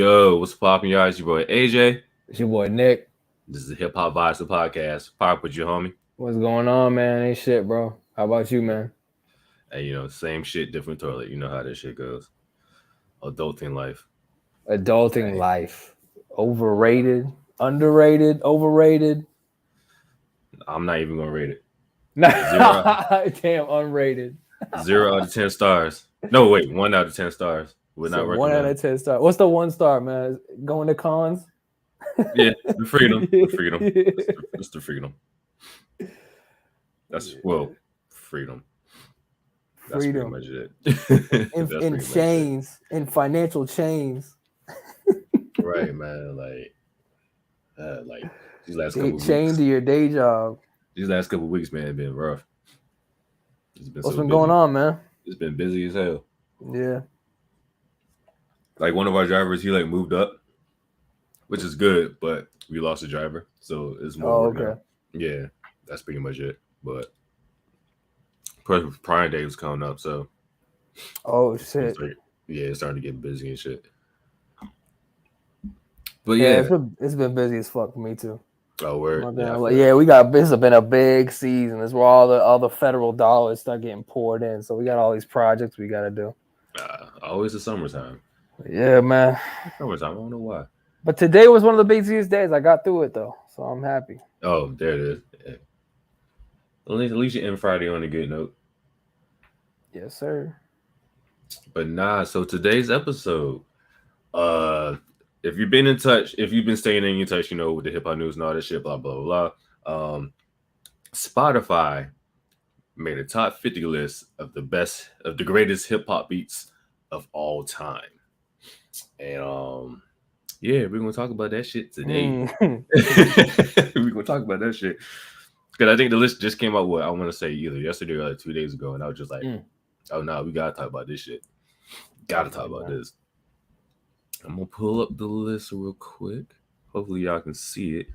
Yo, what's poppin', y'all? It's your boy AJ. It's your boy Nick. This is the Hip Hop Vibes the podcast. Pop with you, homie. What's going on, man? Ain't shit, bro. How about you, man? And same shit, different toilet. You know how this shit goes. Adulting life. Adulting life. Overrated, underrated, overrated. I'm not even gonna rate it. Damn, unrated. 0 out of 10 stars. No, wait, 1 out of 10 stars. Would not So recommend. 1 out of 10 stars. What's the 1 star, man? Going to cons? Yeah, the freedom. The freedom. It's the freedom. That's freedom. That's Freedom. pretty much it. In chains, in financial chains. Right, man. Like these last couple weeks. Chained to your day job. These last couple weeks, man, have been rough. What's been going on, man? It's been busy as hell. Yeah. Like one of our drivers, he like moved up, which is good, but we lost a driver, so it's more. Okay. Yeah, that's pretty much it. But Prime Day was coming up, so. Oh shit. It's starting to get busy and shit. But yeah, it's been busy as fuck for me too. Oh, word. This has been a big season. This is where all the federal dollars start getting poured in. So we got all these projects we got to do. Always the summertime. Yeah, man. Summertime. I don't know why. But today was one of the busiest days. I got through it though, so I'm happy. Oh, there it is. Yeah. At least you end Friday on a good note. Yes, sir. But so today's episode, if you've been in touch, if you've been staying in touch, with the hip hop news and all that shit, blah, blah, blah. Spotify made a top 50 list of the greatest hip hop beats of all time. And we're gonna talk about that shit today. We're gonna talk about that shit. Because I think the list just came out, I want to say either yesterday or like 2 days ago, and I was just like, oh no, we gotta talk about this shit. Gotta talk about this. I'm gonna pull up the list real quick. Hopefully y'all can see it.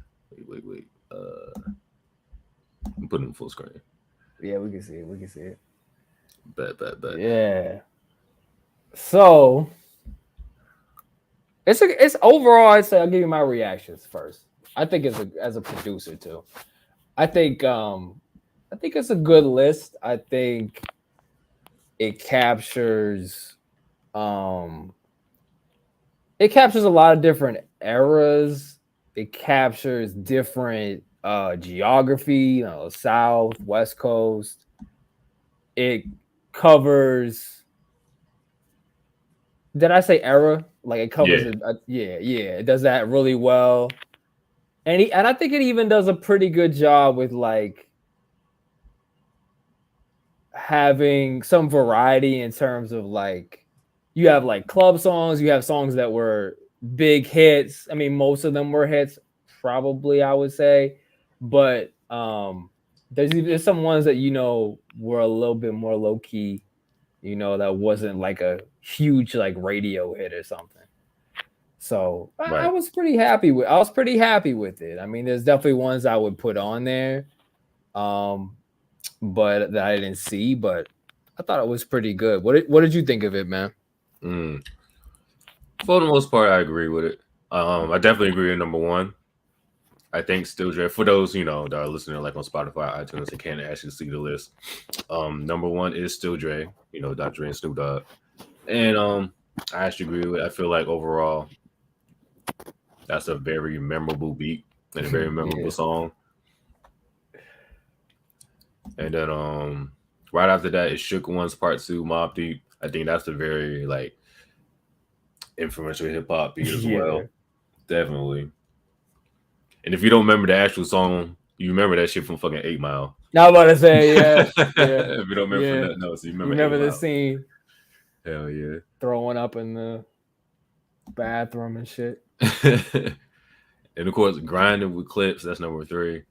Wait. I'm putting it in full screen. Yeah, we can see it. Bet. Yeah. So it's overall, I'd say I'll give you my reactions first. I think as a producer too. I think it's a good list. I think it captures a lot of different eras. It captures different geography, South, West Coast. It covers. Did I say era? Like it covers it. It does that really well. And I think it even does a pretty good job with like having some variety in terms of like you have like club songs, you have songs that were big hits. I mean, most of them were hits, probably I would say, but there's some ones that were a little bit more low key, that wasn't like a huge like radio hit or something. So right. I was pretty happy with it. I mean, there's definitely ones I would put on there, but that I didn't see. But I thought it was pretty good. What did you think of it, man? For the most part, I agree with it. I definitely agree with number one. I think Still Dre, for those that are listening like on Spotify, iTunes, they can't actually see the list. Number one is Still Dre, Dr. Dre and Snoop Dogg, and I actually agree with it. I feel like overall, that's a very memorable beat and a very memorable song. And then right after that is Shook One's Part 2, Mobb Deep. I think that's a very like influential hip hop beat as well. Definitely. And if you don't remember the actual song, you remember that shit from fucking 8 Mile. Now I'm about to say, yeah. If you don't remember nothing else, you remember the scene. Hell yeah. Throwing up in the bathroom and shit. And of course, Grinding with Clips, that's number 3.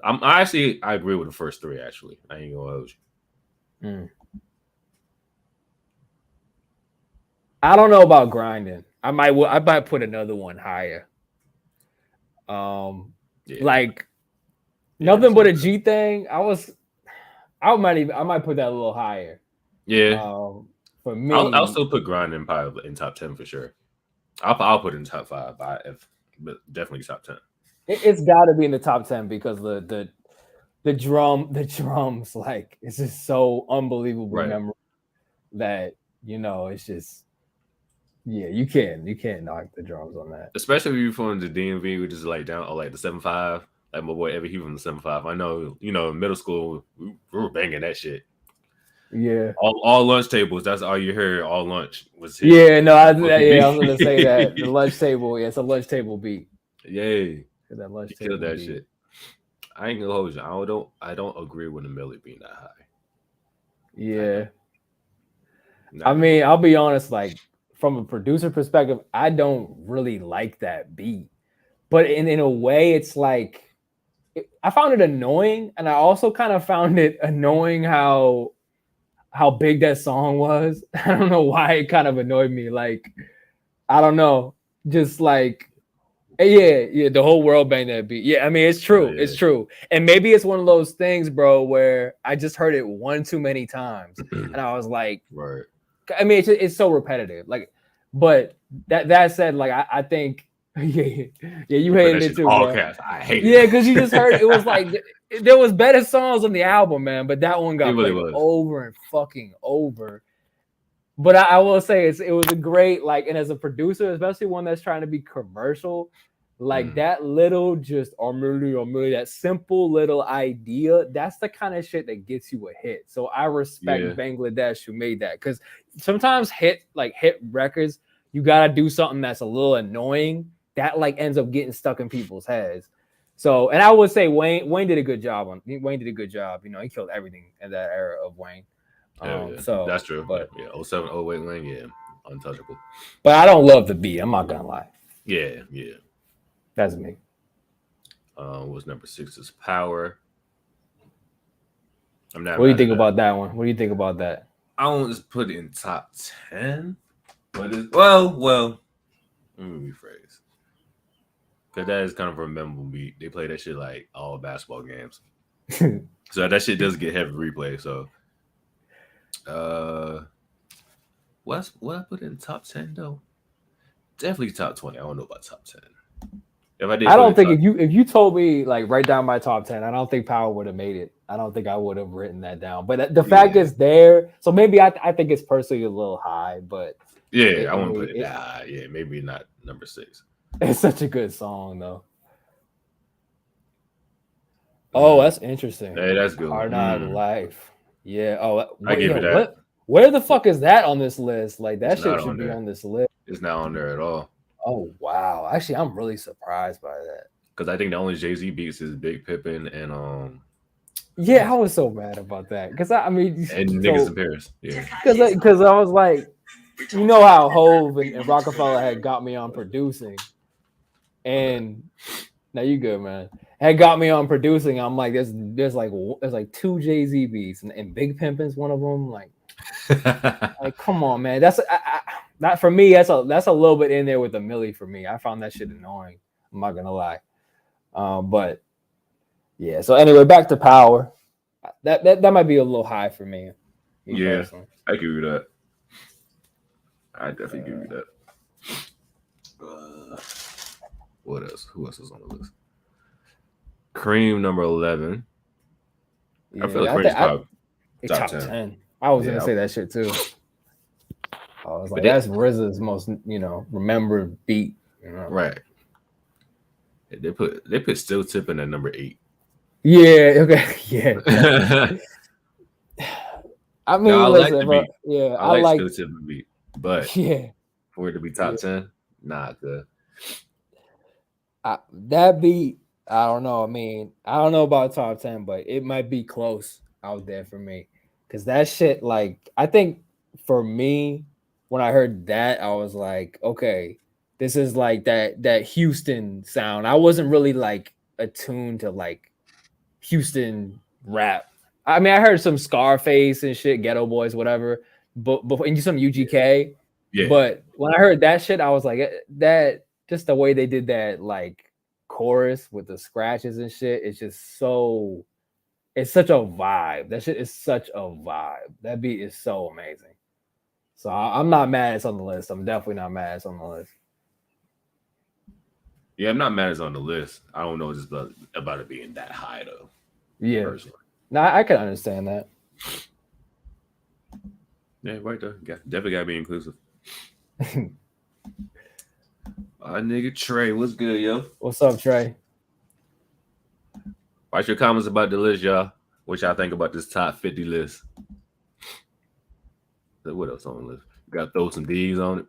I agree with the first 3, actually. I ain't gonna hold you. I don't know about Grinding. I might put another one higher. Like Nothing But a G Thing. I might put that a little higher. Yeah. For me, I'll still put Grinding probably in top 10 for sure. I'll put it in top 5, but definitely top 10. It's got to be in the top 10 because the drums, like it's just so unbelievably Right. memorable that it's just you can't knock the drums on that. Especially if you're from the DMV, which is like down or like the 7-5. Like my boy Evie, he from the 7-5. I know, in middle school we were banging that shit. Yeah. All lunch tables. That's all you heard all lunch was his. Yeah, no, I was gonna say that the lunch table. Yeah, it's a lunch table beat. Yay. That lunch You table killed that beat. shit. I ain't gonna hold you. I don't agree with the Millie being that high. Yeah. I mean, I'll be honest, like from a producer perspective, I don't really like that beat. But in a way, it's like I found it annoying, and I also kind of found it annoying how big that song was. I don't know why it kind of annoyed me. Like, I don't know, just like, yeah, the whole world banged that beat. Yeah, I mean, it's true, it's true, and maybe it's one of those things, bro, where I just heard it one too many times, and I was like, right. I mean, it's so repetitive, like, but that said, like, I think, yeah, you hated it too, all bro. caps. I hate it. Yeah, because you just heard it was like there was better songs on the album, man, but that one got really played over and fucking over. But I will say it was a great, like, and as a producer, especially one that's trying to be commercial, like that little just that simple little idea, that's the kind of shit that gets you a hit. So I respect Bangladesh who made that, because sometimes hit records, you gotta do something that's a little annoying that like ends up getting stuck in people's heads. So, and I would say Wayne did a good job Wayne did a good job. He killed everything in that era of Wayne. So that's true. But 07, 08 Wayne, untouchable. But I don't love the beat. I'm not gonna lie. Yeah. That's me. Was number 6 is Power. I'm not. What do you think about that one? What do you think about that? I won't just put it in top 10, but well. Let me rephrase. Because that is kind of a memorable beat. They play that shit like all basketball games. So that shit does get heavy replay. So, what I put in top 10 though? Definitely top 20. I don't know about top 10. If I did, I don't think if you told me like write down my top 10, I don't think Power would have made it. I don't think I would have written that down. But the fact is there, so maybe I think it's personally a little high. But I wouldn't put it that high. Yeah, maybe not number 6. It's such a good song though. Oh, that's interesting. Hey, that's good. Hard Knock Life. Yeah. Oh, I give you that. Where the fuck is that on this list? Like that shit should be on this list. It's not on there at all. Oh wow! Actually, I'm really surprised by that. Because I think the only Jay-Z beats is Big Pippin and Yeah, I was so mad about that because I mean, and Niggas in Paris. Yeah. Because I was like, how Hove and Rockefeller had got me on producing, and now you good, man. Had got me on producing. I'm like, there's like 2 Jay-Z beats, and Big Pimpin's one of them. Like, like come on, man. That's not for me. That's a little bit in there with the Millie for me. I found that shit annoying. I'm not gonna lie. But yeah. So anyway, back to Power. That might be a little high for me. Yeah, personally. I give you that. I definitely give you that. What else? Who else is on the list? Cream number 11. Yeah, I feel like Cream's probably top 10. I was gonna say that shit too. I was like, that's RZA's most remembered beat. Right. They put Still Tipping at number 8. Yeah. Okay. Yeah. I mean, I listen, like the beat. Yeah, I like Still Tipping beat, but yeah, for it to be top 10, nah, good. That beat, I don't know. I mean, I don't know about top 10, but it might be close out there for me. Because that shit, like, I think for me, when I heard that, I was like, okay, this is like that Houston sound. I wasn't really like attuned to like Houston rap. I mean, I heard some Scarface and shit, Ghetto Boys, whatever, but and some UGK. Yeah. But when I heard that shit, I was like, that just the way they did that, like chorus with the scratches and shit, it's just so. It's such a vibe. That shit is such a vibe. That beat is so amazing. So I'm not mad it's on the list. I'm definitely not mad it's on the list. Yeah, I'm not mad it's on the list. I don't know just about it being that high though. Yeah. Personally. No, I can understand that. Yeah, right there. Definitely gotta be inclusive. Nigga Trey, what's good, yo? What's up, Trey? Write your comments about the list, y'all. What y'all think about this top 50 list? What else on the list? Got to throw some D's on it.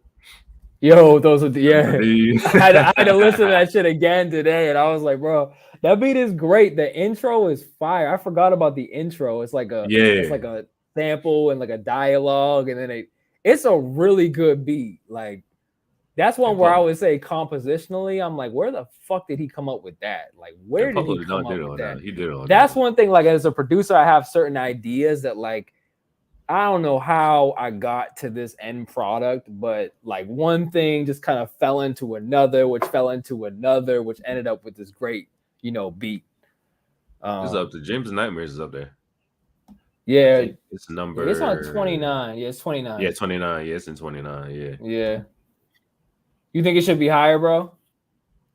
Yo, those are I had to listen to that shit again today, and I was like, bro, that beat is great. The intro is fire. I forgot about the intro. It's like a sample and like a dialogue, and then it's a really good beat. Like that's one where I would say compositionally, I'm like, where the fuck did he come up with that? Like, where did he come up with that? He did it on That's one thing. Like as a producer, I have certain ideas that like. I don't know how I got to this end product, but like one thing just kind of fell into another, which fell into another, which ended up with this great, beat. It's up to James Nightmares is up there. Yeah, it's number. It's on 29. Yeah, it's 29. Yeah, 29. Yeah, it's in 29. Yeah. Yeah. You think it should be higher, bro?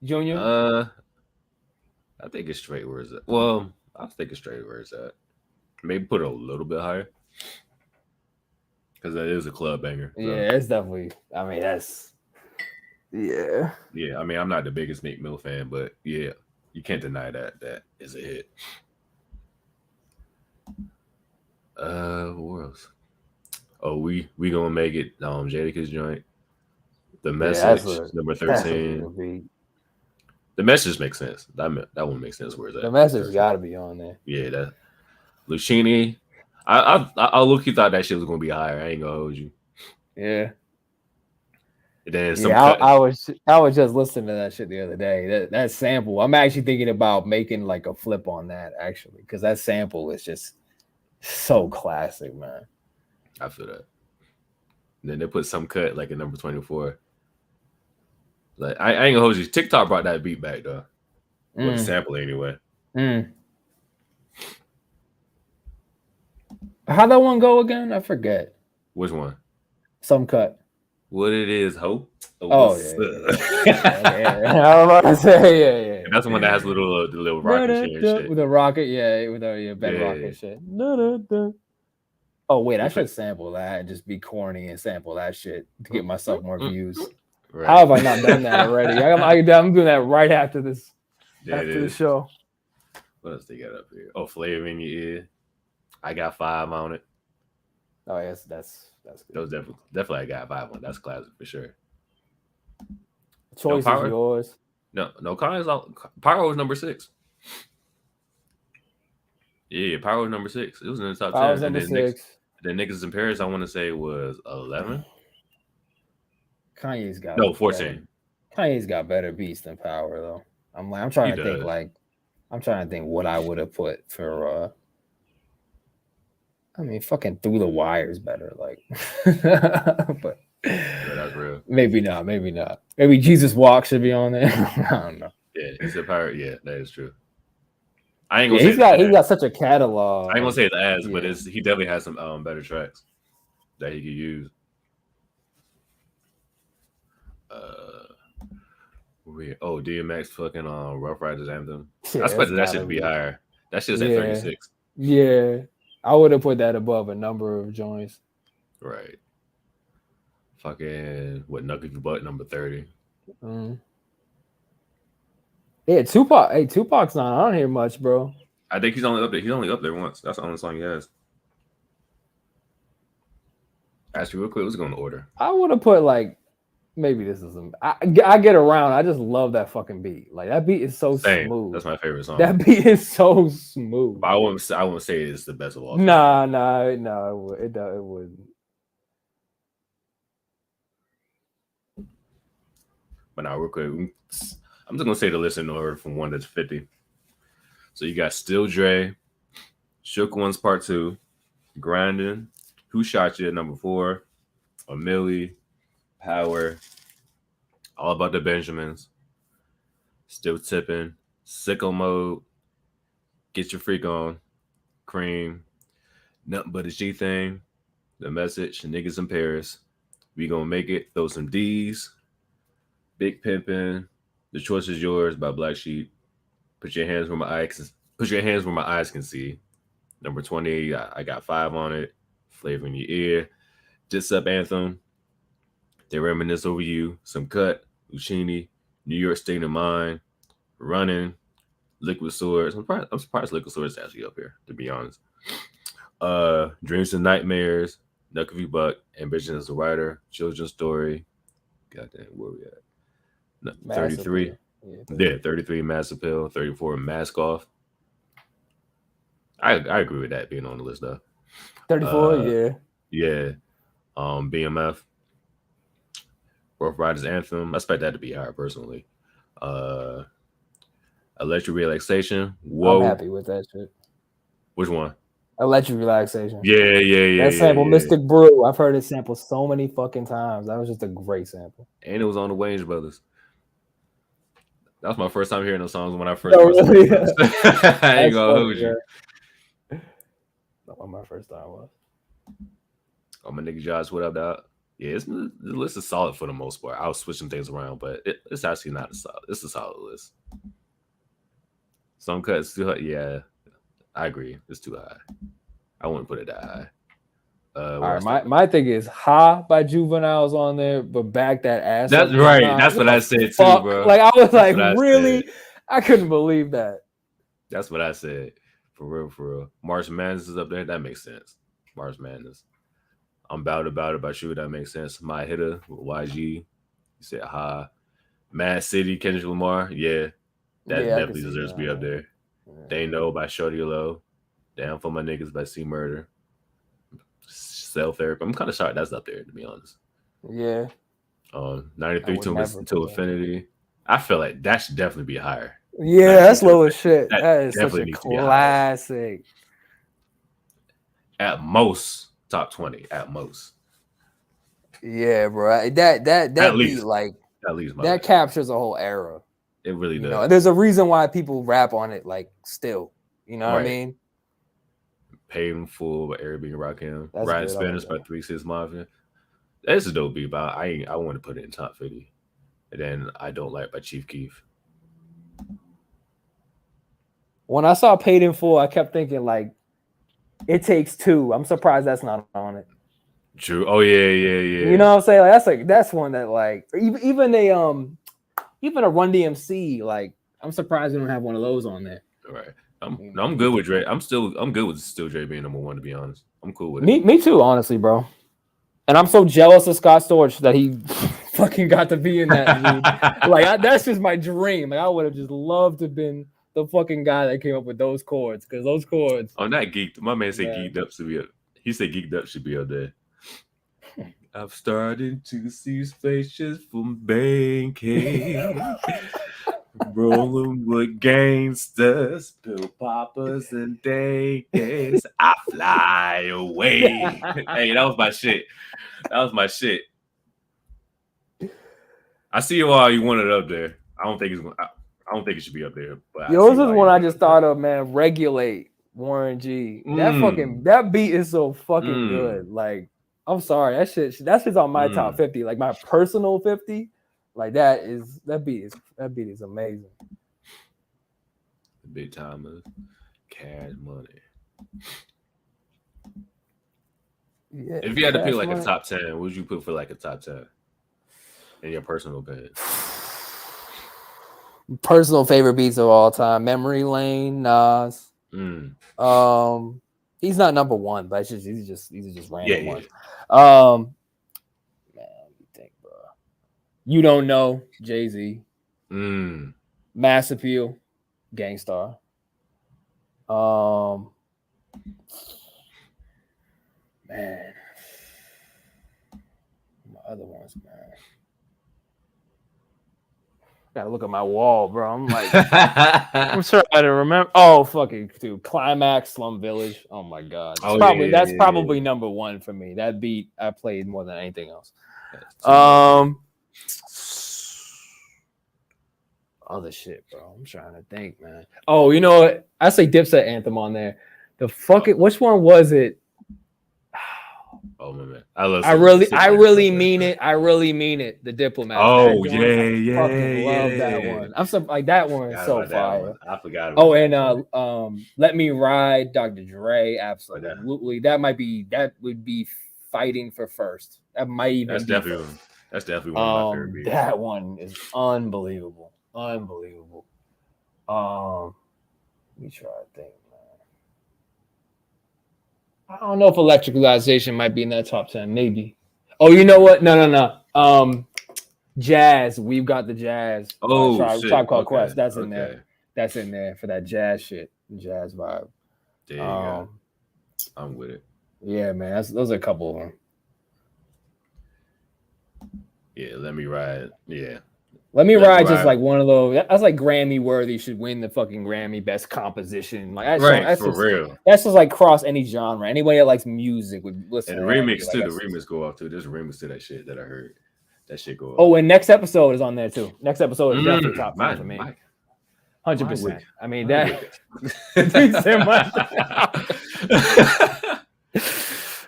Junior? I think it's straight where it's at. Well, I think it's straight where it's at. Maybe put it a little bit higher. Because that is a club banger. So. Yeah, it's definitely. I mean, that's. Yeah. Yeah, I mean, I'm not the biggest Meek Mill fan, but yeah, you can't deny that is a hit. What else? Oh, we gonna make it. Jadakiss joint. The Message, number 13. The Message makes sense. That one makes sense. Where is that? The Message got to be on there. Yeah, that. Lucchini. I look-key thought that shit was gonna be higher. I ain't gonna hold you. Yeah. And then I was just listening to that shit the other day. That sample. I'm actually thinking about making like a flip on that actually, because that sample is just so classic, man. I feel that. And then they put some cut like at number 24. Like I ain't gonna hold you. TikTok brought that beat back though. With a sample anyway. How'd that one go again? I forget. Which one? Some cut. What it is, Hope. Oh yeah. I was about to say, yeah. That's the one that has the little rocket shit. With a rocket, with a bedrocket shit. Oh wait, I should sample that and just be corny and sample that shit to get myself more views. Right. How have I not done that already? I'm doing that right after this. After the show. What else they got up here? Oh, Flavor in Your Ear. I Got 5 on it. Oh yes, that's good. Those definitely I Got 5 on. That's classic for sure. Choice is yours. No, Power was number 6. Yeah, Power was number 6. It was in the top 10. Power was number 6. Then Niggas in Paris, I want to say was 11. Kanye's got 14. Kanye's got better beats than Power though. I'm trying to think I'm trying to think what I would have put for I mean, fucking Through the Wire is better, like, but that's real. Maybe not. Maybe Jesus Walk should be on there. I don't know. Yeah, he's a pirate. Yeah, that is true. I ain't gonna he's got such a catalog. I ain't gonna say it's ass, but he definitely has some better tracks that he could use. DMX fucking Rough Riders Anthem. I expected that shit to be higher. That shit's at 36. Yeah. I would have put that above a number of joints. Right. Fucking Knuck If You Butt, number 30. Yeah, Tupac. Hey, Tupac's not on here much, bro. I think he's only up there. He's only up there once. That's the only song he has. Ask you real quick. Let's go in order. I would have put like maybe this is I get around. I just love that fucking beat. Like that beat is so smooth. That's my favorite song. That beat is so smooth. But I wouldn't say it's the best of all time. Nah, it wouldn't. But now real quick, I'm just gonna say the list in order from 1 to 50. So you got Still Dre, Shook Ones Part 2, Grinding, Who Shot You, number 4, A Milli, Power, All About the Benjamins, Still Tipping, Sicko Mode, Get Your Freak On, Cream, Nothing But a G Thing, The Message, Niggas in Paris, We Gonna Make It, Throw Some D's, Big Pimpin', The Choice Is Yours by Black Sheep. Put your hands where my eyes. Put your hands where my eyes can see. Number 20. I got 5 on it. Flavor in your ear. Diss Up Anthem. They Reminisce Over You. Some Cut. Uchini. New York State of Mind. Running. Liquid Swords. I'm surprised Liquid Swords is actually up here, to be honest. Dreams and Nightmares. Knuckle V Buck. Ambition as a Writer. Children's Story. Goddamn, where we at? 33. Yeah, 33 Mass Appeal. 34 Mask Off. I agree with that being on the list though. 34, yeah. Yeah. BMF. Rough Riders Anthem. I expect that to be higher personally. Electric Relaxation. Whoa. I'm happy with that shit. Which one? Electric Relaxation. Yeah. That sample, Mystic Brew. I've heard it sampled so many fucking times. That was just a great sample. And it was on the Wayans Brothers. That was my first time hearing those songs when I first. Really? I ain't gonna hold you. Not what my first time was. Oh, my nigga Josh, what up, dog? Yeah, the list is solid for the most part. I was switching things around, but it's actually not a solid. It's a solid list. Some cuts too high. Yeah, I agree. It's too high. I wouldn't put it that high. All right, my thing is Ha by Juvenile's on there, but back that ass. That's right. That's what I said too, bro. Like I was like, really? I couldn't believe that. That's what I said. For real. March Madness is up there. That makes sense. March Madness. I'm About It by Sugar. That makes sense. My Hitter with YG. You said Ha. Mad City, Kendrick Lamar. Yeah. That definitely deserves to be up there. Yeah. They Know by Shorty Low. Down for My Niggas by C Murder. Self Therapy. I'm kind of shocked that's up there, to be honest. Yeah. 93 to Infinity. I feel like that should definitely be higher. Yeah, that's low as shit. That is such a classic. At most, top 20. At most. Yeah, bro. That at least, beat, like, at least that captures a whole era. It really does. You know, there's a reason why people rap on it, like, still. You know what I mean? Paid in Full by Eric B. and Rakim. Riding Spanish by 3 6 Mafia. That's a dope beat, but I want to put it in top 50. And then I Don't Like by Chief Keef. When I saw Paid in Full, I kept thinking, like, It Takes Two. I'm surprised that's not on it. True. Oh yeah. You know what I'm saying? Like that's one that, like, even a Run DMC, like, I'm surprised we don't have one of those on there. Right. I'm good with Dre. I'm good with still Dre being number 1, to be honest. I'm cool with it. Me too, honestly, bro. And I'm so jealous of Scott Storch that he fucking got to be in that. That's just my dream. Like, I would have just loved to have been the fucking guy that came up with those chords, because those chords. Oh, not geeked. My man said geeked up should be up. He said geeked up should be up there. I've started to see spaceships from banking. Rolling with gangsters, pill poppers, and dankers. I fly away. Hey, that was my shit. I see why you wanted it up there. I don't think it should be up there. But yours is one I just thought of, man. Regulate, Warren G. That beat is so fucking good. Like, I'm sorry, that's just on my top 50. Like, my personal 50. Like, that beat is amazing. The big time of Cash Money. Yeah. If you had to pick like a top 10, what would you put for like a top 10 in your personal opinion? Personal favorite beats of all time: Memory Lane, Nas. He's not number 1, but these are just random ones. Man, let me think, bro. You Don't Know, Jay-Z. Mass Appeal, Gangstar. Man, my other ones, man. Gotta look at my wall, bro. I'm like, I'm trying to remember. Oh, fucking dude, Climax, Slum Village. Oh my god, that's probably number 1 for me. That beat I played more than anything else. Other shit, bro. I'm trying to think, man. Oh, you know what? I say Dipset Anthem on there. The fucking which one was it? Oh my man, I love. I really mean it. I really mean it. The Diplomat. Oh That yeah, joint, yeah, fucking love that yeah. one. I'm so like that one is so fire. I forgot about Oh, that. and Let Me Ride, Dr. Dre, absolutely. That would be fighting for first. That might even That's be definitely one of my favorite beats. That one is unbelievable. Unbelievable. Let me try to think, man. I don't know if Electricalization might be in that top 10. Maybe. Oh, you know what? No. Jazz. We've got the jazz. Oh, Tribe Called okay. Quest. That's in there. That's in there for that jazz shit. Jazz vibe. There you go. I'm with it. Yeah, man. Those are a couple of them. Yeah, Let Me Ride. Yeah. Let Me Ride just like one of those. That's like Grammy worthy. Should win the fucking Grammy Best Composition. Like that's for real. That's just like cross any genre. Anybody that likes music would listen. And the remix too. The remix go off too. There's a remix to that shit that I heard. That shit go off. Oh, and next episode is on there too. Next episode is definitely top 10 for me. 100%. I mean that.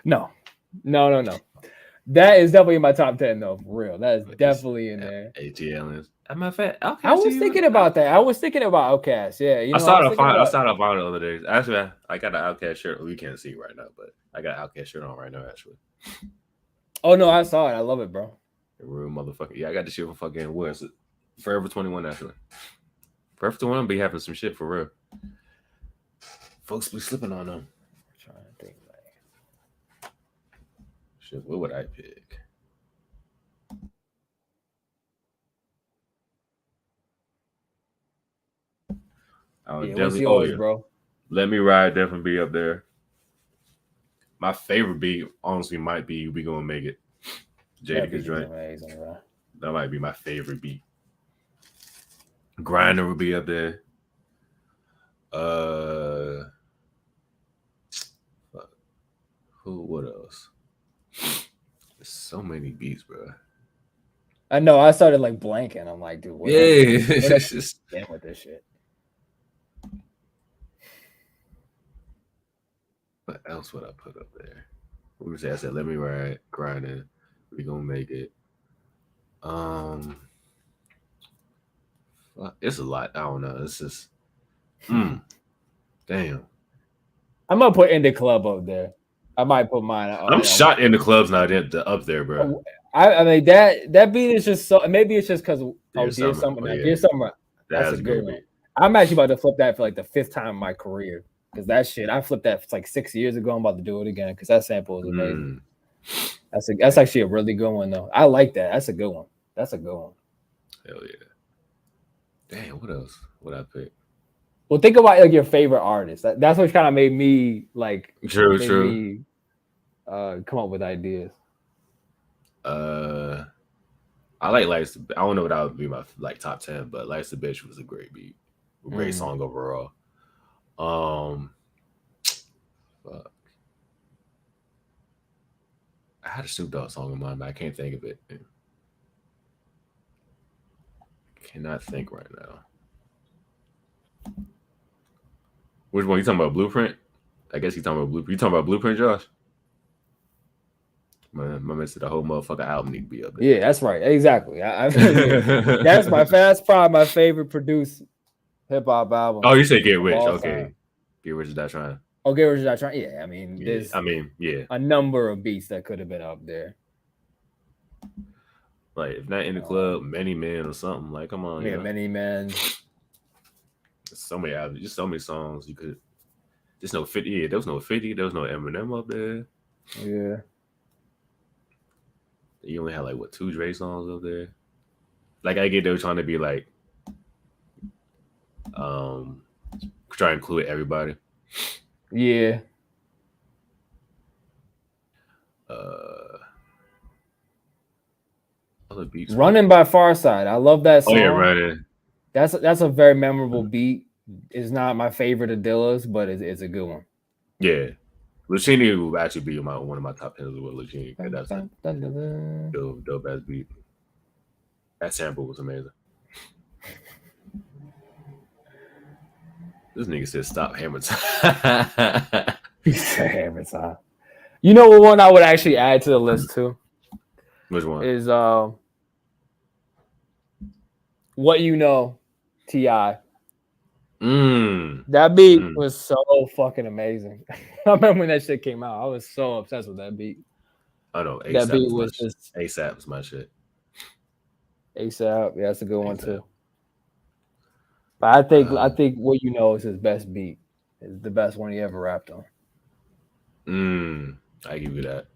No. That is definitely in my top 10 though, for real. That is definitely in there. ATL is. I'm a fan. I was thinking about that. I was thinking about Outkast. Yeah, I started to find it the other day. Actually, I got an Outkast shirt. We can't see it right now, but I got an Outkast shirt on right now. Actually. Oh no, I saw it. I love it, bro. Real motherfucker. Yeah, I got the shit for fucking what is it? Forever 21 actually. Forever 21 be having some shit for real. Folks be slipping on them. I'm trying to think like shit, what would I pick? What's yours, bro? Let Me Ride definitely be up there. My favorite beat, honestly, might be We Gonna Make It. Jadakiss joint. That might be my favorite beat. Grinder would be up there. What else? There's so many beats, bro. I know. I started like blanking. I'm like, dude, what just with this shit. What else would I put up there? What would you say? I said, Let Me Ride, Grinding, We Gonna Make It. It's a lot. I don't know. It's just, damn. I'm gonna put In the Club up there. I might put mine. I'm shot In the Club's not up there, bro. I mean that beat is just so. Maybe it's just because Dear Summer. That's a good one. I'm actually about to flip that for like the 5th time in my career because that shit I flipped that like 6 years ago. I'm about to do it again because that sample is amazing. That's actually a really good one though. I like that. That's a good one. Hell yeah. Damn. What else would I pick? Well, think about like your favorite artist. That's what kind of made me like. True. Come up with ideas. I like Life's. I don't know what that would be my like top 10, but Life's a Bitch was a great beat, great song overall. Fuck. I had a Snoop Dogg song in mind, but I can't think of it. Cannot think right now. Which one? You talking about Blueprint? I guess you talking about Blueprint. You talking about Blueprint, Josh? My man said the whole motherfucker album need to be up there. Yeah, that's right. Exactly. That's probably my favorite produced hip hop album. Oh, you say Get Rich? Okay, Get Rich Is Not Trying. Oh, Get Rich Is Not Trying. Yeah, I mean, there's a number of beats that could have been up there. Like if not In the Club, Many Men or something. Like, come on, yeah, Many Men. So many albums, just so many songs you could. There's no 50. Yeah, there was no 50. There was no Eminem up there. Yeah. You only had like 2 Dre songs up there. Like I get they were trying to be like, try to include everybody. Yeah. Other beats. Running by Pharcyde. I love that song. Oh yeah, Running. That's a very memorable beat. It's not my favorite of Dilla's, but it's a good one. Yeah. Lucini will actually be one of my top 10s with Lucini. That's a dope ass beat. That sample was amazing. This nigga said stop hammer time. He said hammer time. You know what one I would actually add to the list too Which one? is What You Know, T.I. That beat was so fucking amazing. I remember when that shit came out. I was so obsessed with that beat. I know That beat ASAP was just ASAP was my shit. ASAP. Yeah, that's a good one ASAP. too. But I think What You Know is his best beat. It's the best one he ever rapped on. I give you that.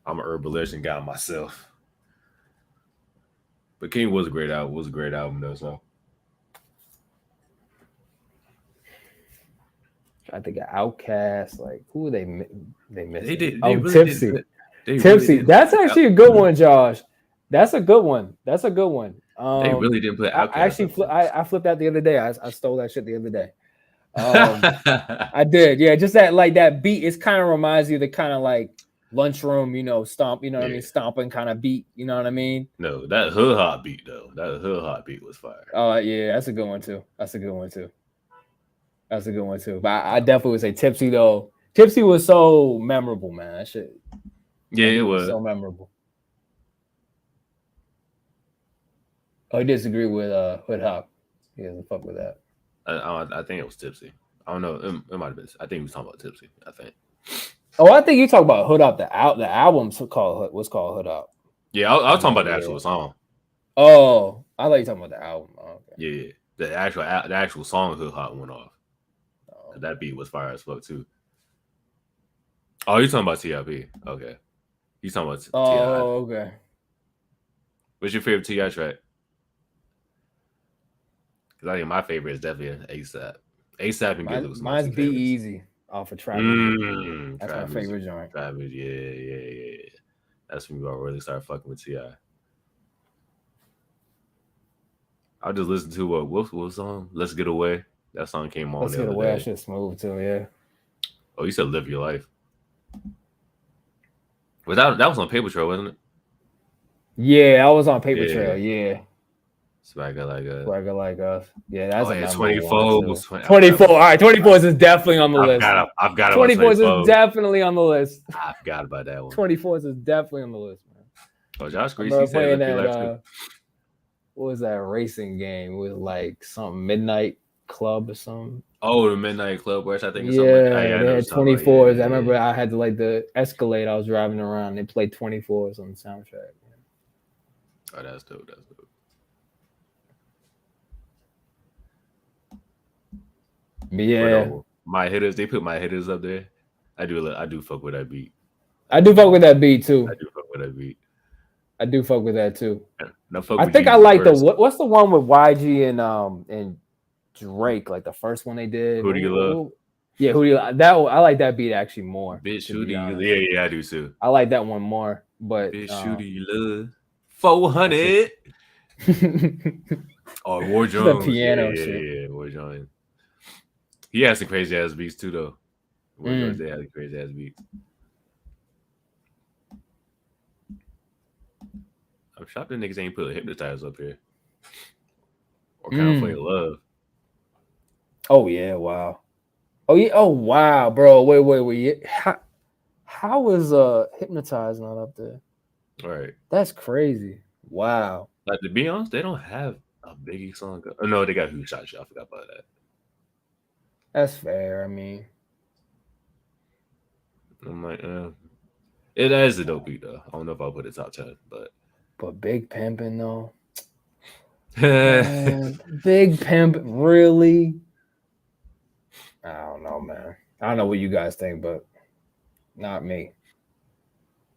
I'm an Herbalician guy myself. But King was a great album. Was a great album though. So I think Outkast, like who they missing? they did. Oh, Really Tipsy. Did, they Tipsy. Really That's actually a good one, Josh. That's a good one. That's a good one. They really didn't put I Outkast. actually I flipped that the other day. I stole that shit the other day. I did. Yeah, just that beat. It kind of reminds you of the kind of like lunchroom, stomp. You know what I mean? Stomping kind of beat. You know what I mean? No, that hood hop beat though. That hood hop beat was fire. Oh yeah, that's a good one too. That's a good one too. But I definitely would say Tipsy though. Tipsy was so memorable, man. That shit. Yeah, it was so memorable. Oh, he disagree with Hood Hop. He doesn't fuck with that. I think it was Tipsy. I don't know. It might have been. I think he was talking about Tipsy. I think. Oh, I think you talk about Hood Hop. The album's called Hood Hop. Yeah, I was talking about the actual song. Oh, I thought you talking about the album. Oh, okay. Yeah, the actual song Hood Hop went off. Oh. That beat was fire as fuck too. Oh, you're talking about T.I.P. Okay. You talking about T.I. Oh, okay. What's your favorite T.I. track? Because I think my favorite is definitely ASAP. ASAP and Good Looks. Mine's Be Easy off of Travis. That's my favorite joint. Travis, yeah. That's when we all really started fucking with T.I. I just listened to what song? Let's Get Away. That song came on. Let's Get Away. That shit's smooth too, yeah. Oh, you said Live Your Life. But that was on Paper Trail, wasn't it? Yeah, I was on Paper Trail. Yeah. Swagger Like Us. Swagger Like Us. Yeah, that's a 24. 24. All right, 24 is definitely on the list. I've got 24 is definitely on the list. I forgot about that one. 24 is definitely on the list, man. Oh, Josh Greasy said that, what was that racing game? It was like some Midnight Club or something. Oh, the Midnight Club, which I think is something like that. Yeah, they had 24s. I remember I had to like the Escalade I was driving around. They played 24s on the soundtrack. Oh, that's dope. Yeah. My hitters, they put my hitters up there. I do fuck with that beat. I do fuck with that beat too. I do fuck with that beat. I do fuck with that too. I think I like what's the one with YG and Drake, like the first one they did. Who Do You Love? Yeah, Who Do You Love? I like that beat actually more. Bitch, Who Do You Love? Yeah, I do too. I like that one more. But Bitch, Who Do You Love? 400. Oh, War Jones. The piano shit. Yeah, War Jones. He has some crazy ass beats too, though. War Jones, they had crazy ass beats. I'm shocked the niggas ain't put Hypnotize up here. Or Kind of Play Love. Oh yeah, wow. Oh yeah, oh wow, bro. Wait. How is Hypnotize not up there? All right. That's crazy. Wow. Like, to be honest, they don't have a Biggie song. Oh no, they got Who Shot You. I forgot about that. That's fair. I mean, I'm like, it is a dope beat though. I don't know if I'll put it top 10, but Big Pimpin' though. Big Pimp, really? I don't know, man. I don't know what you guys think, but not me.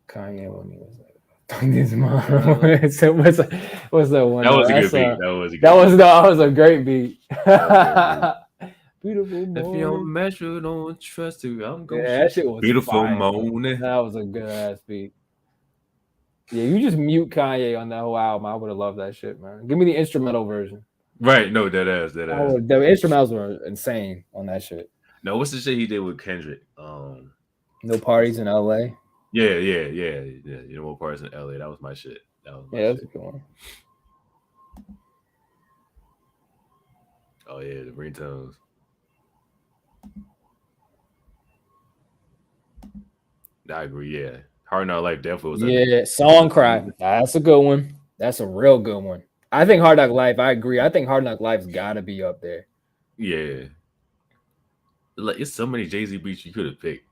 Kanye when he was like, what's that one? That was a good beat. That was a great beat. Beautiful morning. If you don't measure, don't trust you. I'm going. Yeah, that shit was beautiful fire, morning. That was a good ass beat. Yeah, you just mute Kanye on that whole album. I would have loved that shit, man. Give me the instrumental version. Right, no, that ass. The instrumentals were insane on that shit. No, what's the shit he did with Kendrick? No Parties in LA. Yeah. You know what parties in LA? That was my shit. That's a good one. Oh yeah, the ringtones. I agree. Yeah, Hard Knock Life definitely was Yeah, Song Cry. That's a good one. That's a real good one. I think Hard Knock Life. I agree. I think Hard Knock Life's got to be up there. Yeah, like it's so many Jay-Z beats you could have picked.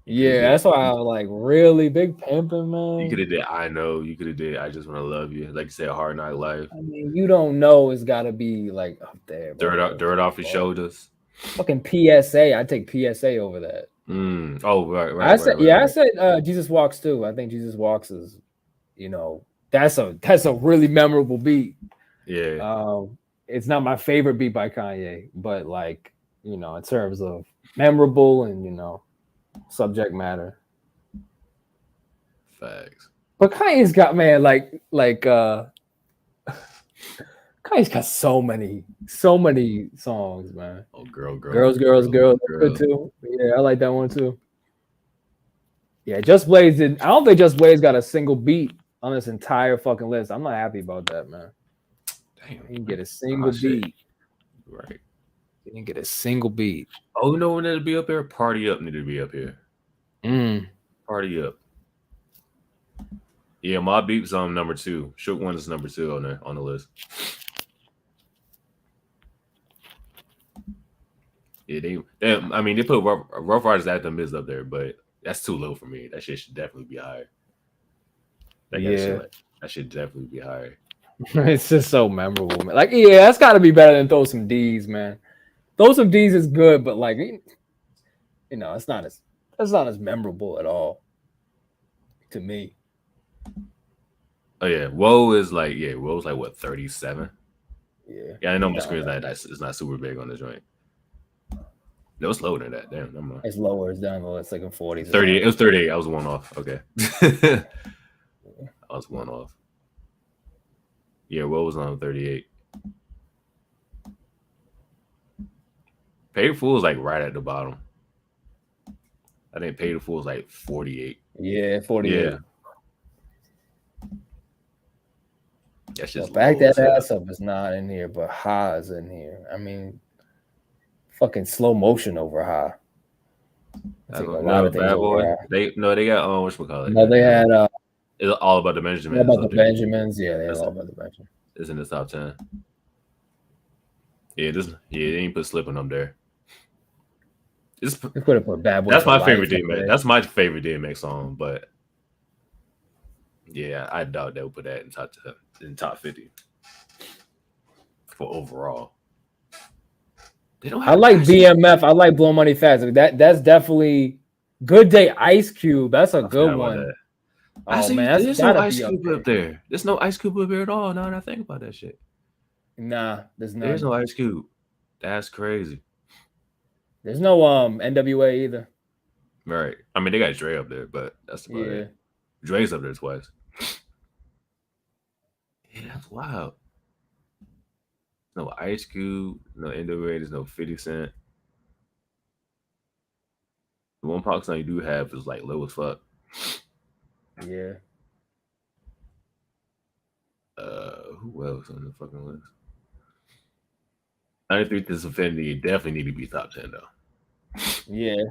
Yeah, that's why I was like really Big Pimpin', You man. could have did I Know. You could have did I Just Want to Love You. Like you said, Hard Knock Life. I mean, you don't know it's got to be like up there. Bro. Dirt Off Your Shoulders. Fucking PSA. I take PSA over that. Oh, right. I said Jesus Walks too. I think Jesus Walks is, that's a really memorable beat. Yeah. It's not my favorite beat by Kanye, but like, in terms of memorable and subject matter. Facts. But Kanye's got Kanye's got so many songs, man. Oh, girls. Good too. Yeah, I like that one too. Yeah, Just Blaze did. I don't think Just Blaze got a single beat on this entire fucking list. I'm not happy about that, man. Damn, he didn't get a single beat. Right. He didn't get a single beat. Oh, you know when it'll be up here? Party Up needed to be up here. Party Up. Yeah, Mobb Deep's on number 2. Shook One is number 2 on the list. Yeah, they put Rough Riders Anthem is up there, but that's too low for me. That shit should definitely be higher. That should definitely be higher. It's just so memorable, man. Like, yeah, that's got to be better than Throw Some D's, man. Throw Some D's is it's not as memorable at all to me. Oh yeah, Woe's like what 37. Yeah, I know my screen is it's not super big on the joint. No, it's lower than that. Damn, never mind. It's lower. It's down low. It's like in 40s. 38. It was 38. I was one off. Okay. I was one off. Yeah, Woe was on 38. Paid in Full is like right at the bottom. I think Paid in Full is like 48. Yeah, 48. Yeah. That's just Back That Ass Up is not in here, but Ha is in here. I mean, fucking Slow Motion over Ha. Bad Boy. They got whatchamacallit. No, they had it's All About the Benjamins. All About the Benjamins. Yeah, they had All About the Benjamins. It's in the top 10. Yeah, they ain't put Slippin' up there. They could have put Bad Boy. That's my favorite DMX. That's my favorite DMX song, but yeah, I doubt they'll put that in top 50 for overall. I like BMF. I like Blow Money Fast. That's definitely Good Day Ice Cube. That's a good one. There's no Ice Cube up there. There's no Ice Cube up there at all. Now that I think about that shit. Nah, there's no Ice Cube. That's crazy. There's no NWA either. Right. I mean, they got Dre up there, but that's about it. Dre's up there twice. Yeah, that's wild. No Ice Cube, no NWA, there's no 50 Cent. The one Pac song you do have is like low as fuck. Yeah. Who else on the fucking list? 93 This Infinity definitely need to be top 10 though. Yeah.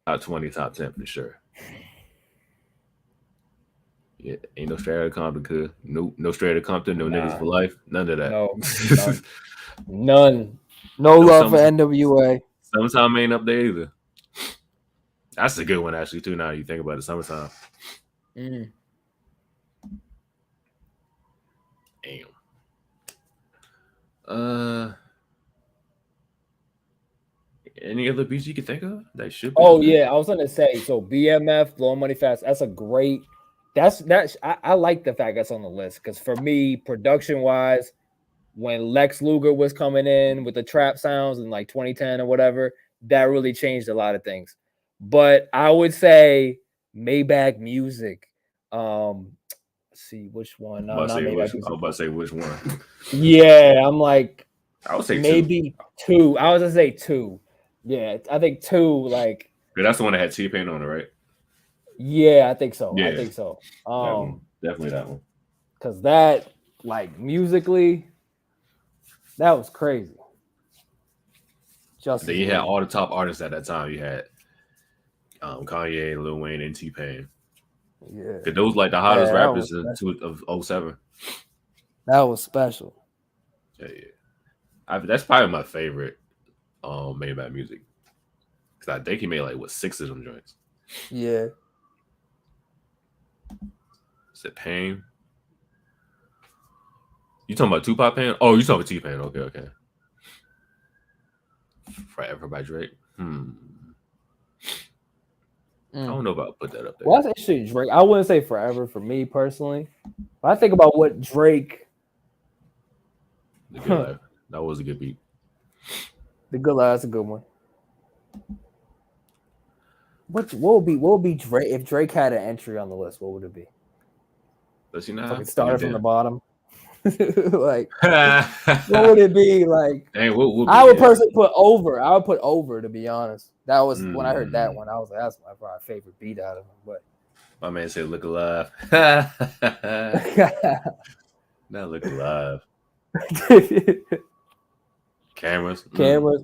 Top 20, top 10 for sure. Yeah, ain't no Straight Outta Compton, no Straight Outta Compton, no Niggas for Life, none of that. No, none. No love for NWA. Summertime ain't up there either. That's a good one actually too. Now you think about it, Summertime. Damn. Any other beats you can think of that should be? Oh yeah, I was gonna say so. BMF, Blow Money Fast. That's a great. I like the fact that's on the list because for me, production wise, when Lex Luger was coming in with the trap sounds in like 2010 or whatever, that really changed a lot of things. But I would say Maybach Music. Let's see which one. No, I'm about to say which one. Yeah, I'm like. I would say maybe two. I was gonna say 2. Yeah, I think 2. Like, yeah, that's the one that had T-Pain on it, right? Yeah, I think so. Yeah. I think so. Definitely that one. Because that, like, musically, that was crazy. Then you had all the top artists at that time. You had Kanye, Lil Wayne, and T-Pain. Yeah. Cause those like the hottest Yeah, that rappers was of 07. That was special. Yeah. That's probably my favorite Maybach music. Cause I think he made like what 6 of them joints. Yeah. Is it Pain? You talking about Tupac Pain? Oh, you talking about T-Pain. Okay. Forever by Drake. I don't know if I'll put that up there. Well, that's actually Drake. I wouldn't say forever for me personally. But I think about what Drake. The Good Life. That was a good beat. The Good Life, that's a good one. What would be Drake if Drake had an entry on the list? What would it be? Does he not? Fucking started from the bottom. Like, what what would it be? Like, hey, what I would personally put Over. I would put Over, to be honest. That was when I heard that one. I was like, that's my probably favorite beat out of him. But my man said, "Look alive." Not Look Alive. Cameras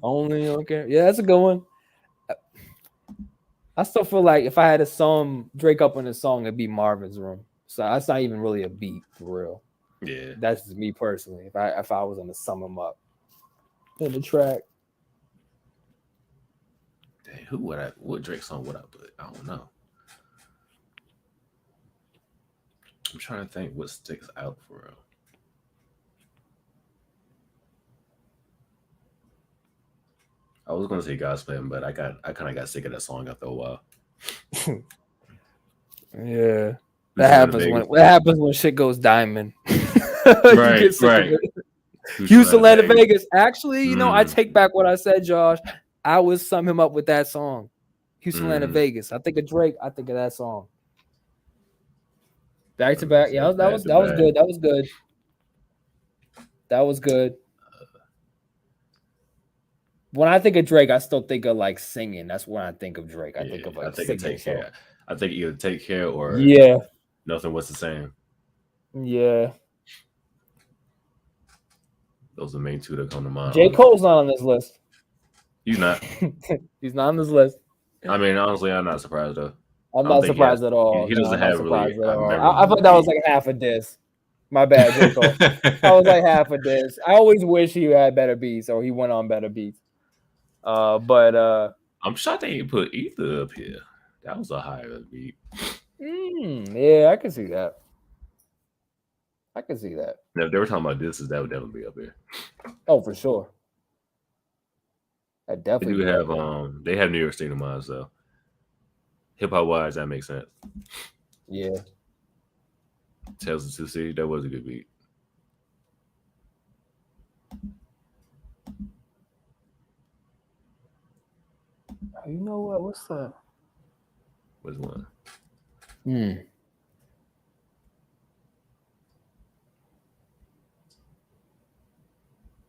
only on camera. Yeah, that's a good one. I still feel like if I had to sum Drake up in a song, it'd be Marvin's Room. So that's not even really a beat for real. Yeah, that's just me personally. If I was gonna sum him up in the track, dang, what Drake song would I put? I don't know. I'm trying to think what sticks out for real. I was gonna say Godspeed, but I kind of got sick of that song after a while. Yeah, that happens when shit goes diamond. Right. Houston, Land of Vegas. Actually, you know, I take back what I said, Josh. I would sum him up with that song, Houston, Land of Vegas. I think of Drake. I think of that song. Back to back. Yeah, that was good. That was good. That was good. When I think of Drake, I still think of like singing. That's when I think of Drake. I think of like singing. Take Care. I think either Take Care or Nothing Was the Same. Yeah. Those are the main two that come to mind. J. Cole's not on this list. He's not. He's not on this list. I mean, honestly, I'm not surprised though. I'm not surprised at all. He doesn't have really. I thought that was like half a diss. My bad, J. Cole. I was like half a diss. I always wish he had better beats or he went on better beats. But I'm shocked they didn't put Ether up here. That was a higher beat. Yeah, I can see that. If they were talking about disses, that would definitely be up here. Oh, for sure. That definitely. They do have they have New York State of Mind, so hip hop wise, that makes sense. Yeah. Tales of Two Cities, that was a good beat. You know what? What's that? Which one?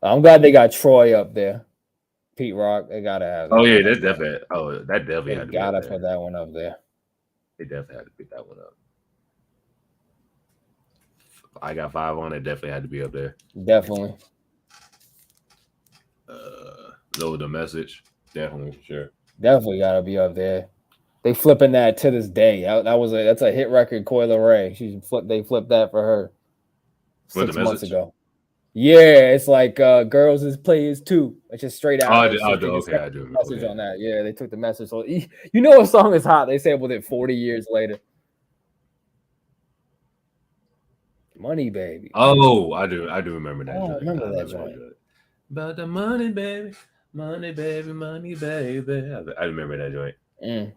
I'm glad they got Troy up there. Pete Rock, they gotta have. Oh yeah, that's definitely. Oh, that definitely had to be. Gotta put that one up there. They definitely had to pick that one up. I Got 5 on it. Definitely had to be up there. Definitely. Load the Message. Definitely for sure. Definitely gotta be up there. They flipping that to this day. That's a hit record. Coyle Ray. They flipped that for her 6 months ago. Yeah, it's like Girls is Players Too. It's just straight out. I do. Message on that. Yeah, they took the message. So you know a song is hot. They sampled it 40 years later. Money Baby. Oh, I do remember that. I remember that joint. About the money, baby. Money, baby, money, baby. I remember that joint.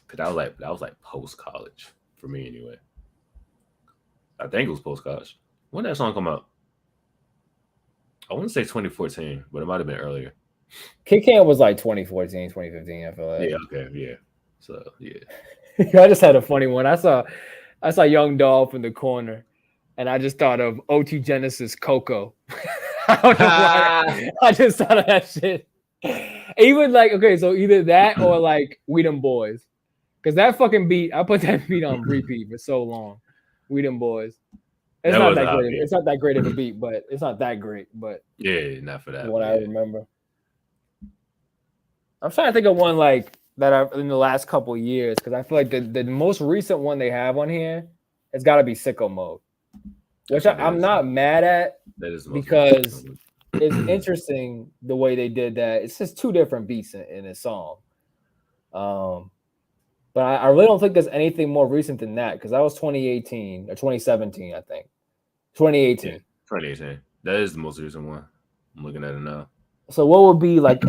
Cause that was like post college for me anyway. I think it was post college. When did that song come out? I want to say 2014, but it might have been earlier. Kid Cam was like 2014, 2015. I feel like. Yeah. Okay. Yeah. So yeah. I just had a funny one. I saw Young Dolph in the corner, and I just thought of OT Genesis Coco. I don't know why. I just thought of that shit. Even like, okay, so either that or like We Them Boys. Because that fucking beat, I put that beat on repeat for so long. We Them Boys. It's not that great. It's not that great of a beat, but it's not that great. But yeah, not for that. What I remember. I'm trying to think of one like that I've in the last couple of years because I feel like the most recent one they have on here has got to be Sicko Mode, which I'm not mad at because it's interesting the way they did that. It's just two different beats in a song. But I really don't think there's anything more recent than that because that was 2018 or 2017, I think. 2018. Yeah, 2018. That is the most recent one. I'm looking at it now. So what would be like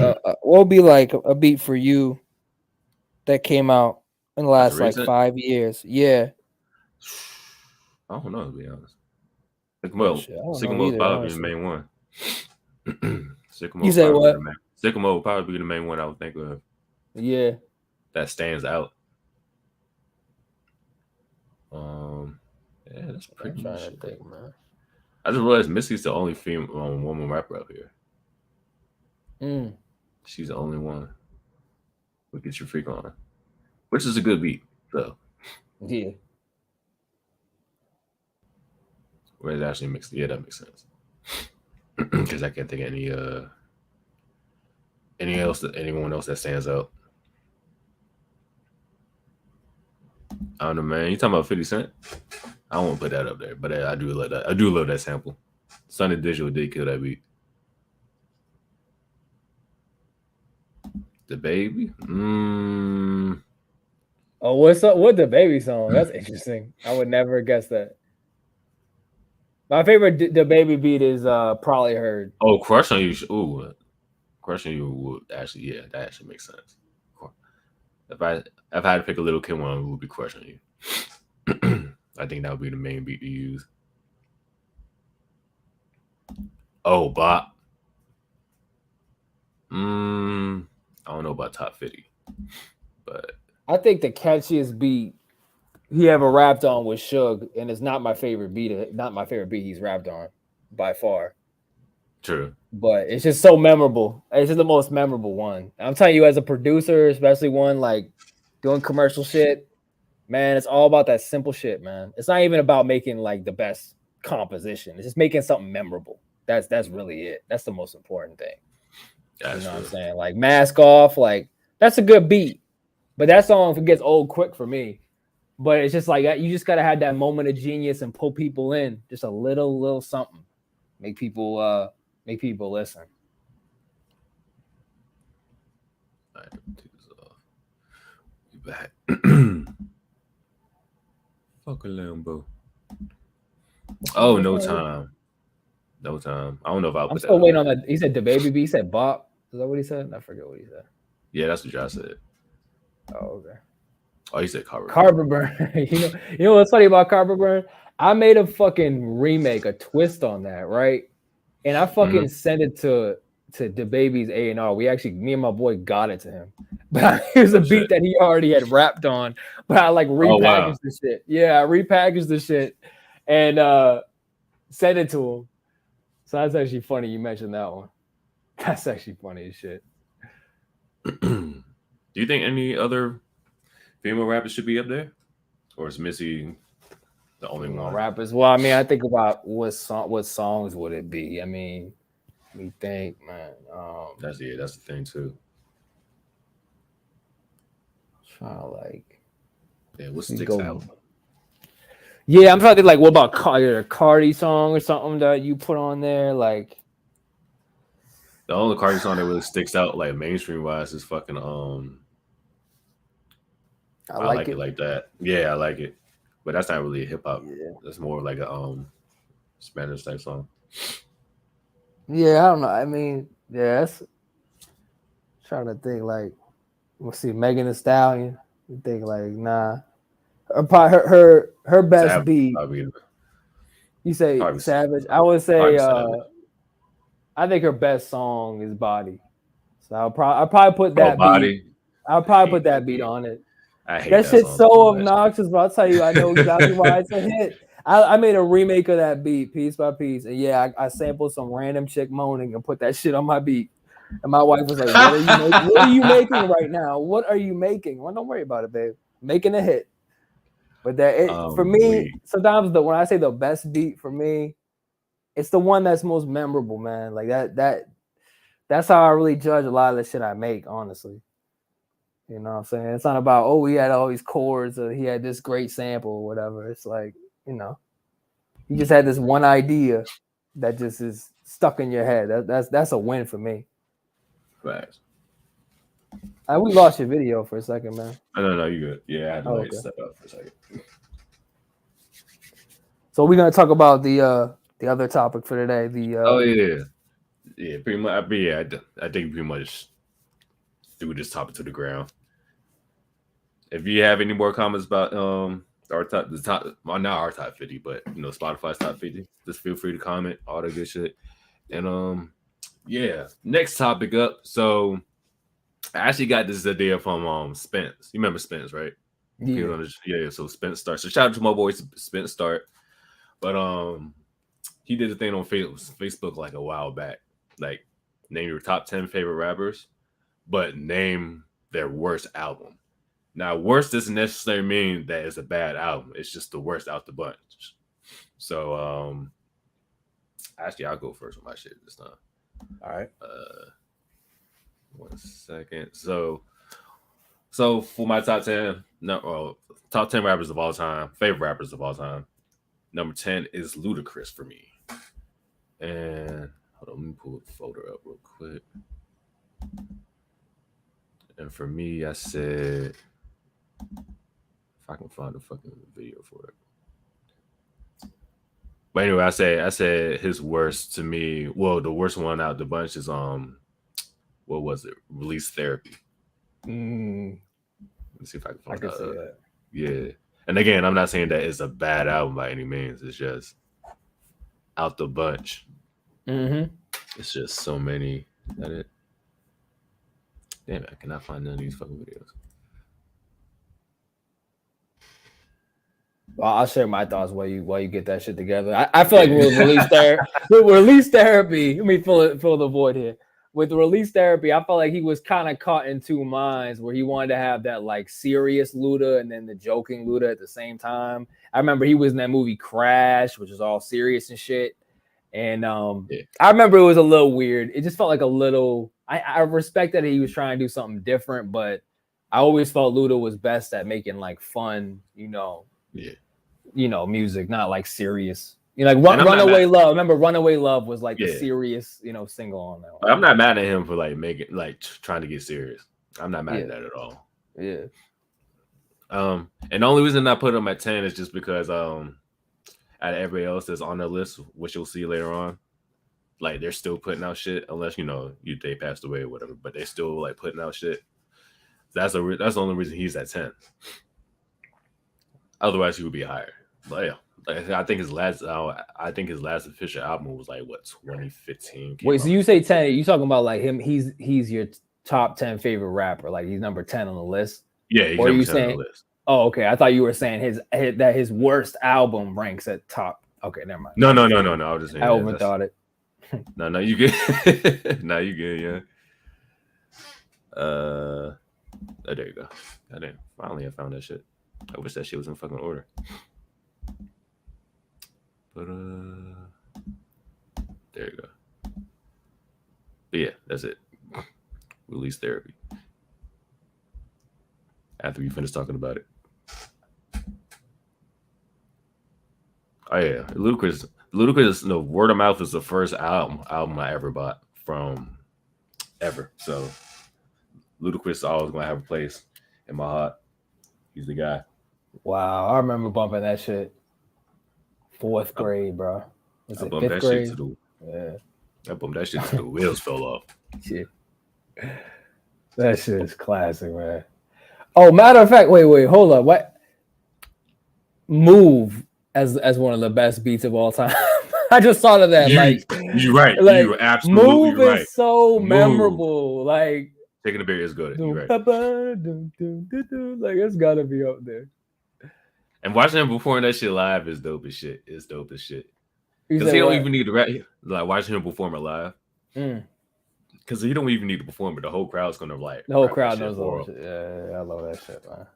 a beat for you that came out in the last like 5 years? Yeah. I don't know, to be honest. Sicko Mode probably be the main one. You said what? Sicko Mode would probably be the main one I would think of. Yeah. That stands out. Yeah, that's pretty much it. Man. I just realized Missy's the only female woman rapper up here. She's the only one who gets your freak on, which is a good beat, though. Yeah. Where it actually makes, yeah, that makes sense. Because I can't think of anyone else that stands out. I don't know, man. You talking about 50 Cent? I won't put that up there, but I do love that. I do love that sample. Sonny Digital did kill that beat. The Baby? Oh, what's up? What the Baby song? That's interesting. I would never guess that. My favorite the Baby beat is Probably Heard. Oh, Crush on You. Ooh, Crush on You would actually, yeah, that actually makes sense. If I had to pick a Little Kim one, it would be Crush on You. I think that would be the main beat to use. Oh, Bop. I don't know about top 50, but I think the catchiest beat he ever rapped on was Suge, and it's not my favorite beat. Not my favorite beat he's rapped on by far. True, but it's just so memorable. It's just the most memorable one. I'm telling you, as a producer, especially one like doing commercial shit, man, it's all about that simple shit, man. It's not even about making like the best composition. It's just making something memorable. That's really it. That's the most important thing. That's you know what I'm saying? Like Mask Off, like that's a good beat, but that song gets old quick for me. But it's just like you just gotta have that moment of genius and pull people in, just a little something, make people listen. All right, take this off. Be back. Fuck a Lambo. Oh, No Time. No Time. I don't know if I'll put that. I'm still waiting on that. He said the Baby B. He said Bop. Is that what he said? I forget what he said. Yeah, that's what Josh said. Oh, okay. Oh, he said Carver. Carver Burn. you know what's funny about Carver Burn? I made a fucking remake, a twist on that, right? And I fucking sent it to DaBaby's A&R. We actually, me and my boy got it to him. But it was a beat that he already had rapped on. But I like repackaged the shit. Yeah, I repackaged the shit and sent it to him. So that's actually funny you mentioned that one. That's actually funny as shit. Do you think any other female rappers should be up there? Or is Missy the only one? Rappers. Well, I mean, I think about what songs would it be? I mean, we think, man. That's the thing too. Trying to like, yeah, what sticks out? Yeah, I'm trying to think like, what about a Cardi song or something that you put on there? Like, the only Cardi song that really sticks out, like mainstream wise, is fucking I like it like that. Yeah, I like it, but that's not really a hip hop. Yeah. That's more like a Spanish type song. Yeah, I don't know. I mean, yeah, that's trying to think like, let's see, Megan Thee Stallion. You think like, nah, her best Savage, beat. You say Savage. I would say I think her best song is Body. So I'll probably put that beat. I'll probably put that beat on it. I hate that shit's so obnoxious, but I'll tell you, I know exactly why it's a hit. I made a remake of that beat piece by piece, and yeah, I sampled some random chick moaning and put that shit on my beat. And my wife was like, "What are you making right now? What are you making?" Well, don't worry about it, babe. Making a hit. But for me, sometimes when I say the best beat for me, it's the one that's most memorable, man. Like that that's how I really judge a lot of the shit I make, honestly. You know what I'm saying? It's not about, oh, he had all these chords or he had this great sample or whatever. It's like, you know, he just had this one idea that just is stuck in your head. That's a win for me. Facts. We lost your video for a second, man. No, you good. Yeah, I had to step up for a second. So we're gonna talk about the other topic for today. Yeah, pretty much. Yeah, I think pretty much threw this topic to the ground. If you have any more comments about not our top 50, but Spotify's top 50, just feel free to comment, all that good shit. And yeah, next topic up. So I actually got this idea from Spence. You remember Spence, right? Yeah. So Spence Start. So shout out to my boy Spence Start. But he did a thing on Facebook like a while back, like name your top 10 favorite rappers, but name their worst album. Now, worst doesn't necessarily mean that it's a bad album. It's just the worst out the bunch. So actually, I'll go first with my shit this time. All right. 1 second. So for my top 10, top 10 rappers of all time, favorite rappers of all time, number 10 is Ludacris for me. And hold on, let me pull the folder up real quick. And for me, I said, if I can find a fucking video for it. But anyway, I said his worst to me. Well, the worst one out the bunch is what was it? Release Therapy. Let's see if I can find that. Yeah. And again, I'm not saying that it's a bad album by any means. It's just out the bunch. It's just so many. Is that it? Damn it, I cannot find none of these fucking videos. Well, I'll share my thoughts while you get that shit together. I feel like with Release Therapy, let me fill the void here. With Release Therapy, I felt like he was kind of caught in two minds where he wanted to have that like serious Luda and then the joking Luda at the same time. I remember he was in that movie Crash, which is all serious and shit. And I remember it was a little weird. It just felt like a little. I respect that he was trying to do something different, but I always felt Luda was best at making like fun, music, not like serious. Like Runaway Love. Remember, Runaway Love was like the serious, single on that one. I'm not mad at him for like making trying to get serious. I'm not mad at that at all. Yeah. And the only reason I put him at 10 is just because out of everybody else that's on the list, which you'll see later on, like they're still putting out shit unless they passed away or whatever, but they still like putting out shit. That's the only reason he's at 10. Otherwise, he would be higher. But yeah. I think his last official album was like 2015. Wait, so you say 10? You talking about like him? He's your top 10 favorite rapper? Like he's number 10 on the list? Yeah, he's number 10 on the list. Oh, okay. I thought you were saying his worst album ranks at top. Okay, never mind. No. I was just saying. I overthought it. No, you good. No, you good. Yeah. Oh, there you go. Goddamn. Finally, I found that shit. I wish that shit was in fucking order. But there you go. But yeah, that's it. Release Therapy. After we finish talking about it. Oh yeah, Ludacris. No, Word of Mouth is the first album I ever bought from ever. So Ludacris is always gonna have a place in my heart. He's the guy. Wow, I remember bumping that shit. 4th grade, bro. Was it 5th grade? I bumped that shit till the wheels fell off. Shit. That shit is classic, man. Oh, matter of fact, wait, hold up. What? Move as one of the best beats of all time. I just thought of that. You're right. You're absolutely Move right. Is so memorable. Like Taking a Beer is good. You're right. Like it's gotta be up there. And watching him perform that shit live is dope as shit. It's dope as shit. Because he don't even need to rap. Like watching him perform it live. Because he don't even need to perform it. The whole crowd's gonna like. The whole crowd knows all that shit. Yeah, I love that shit, man.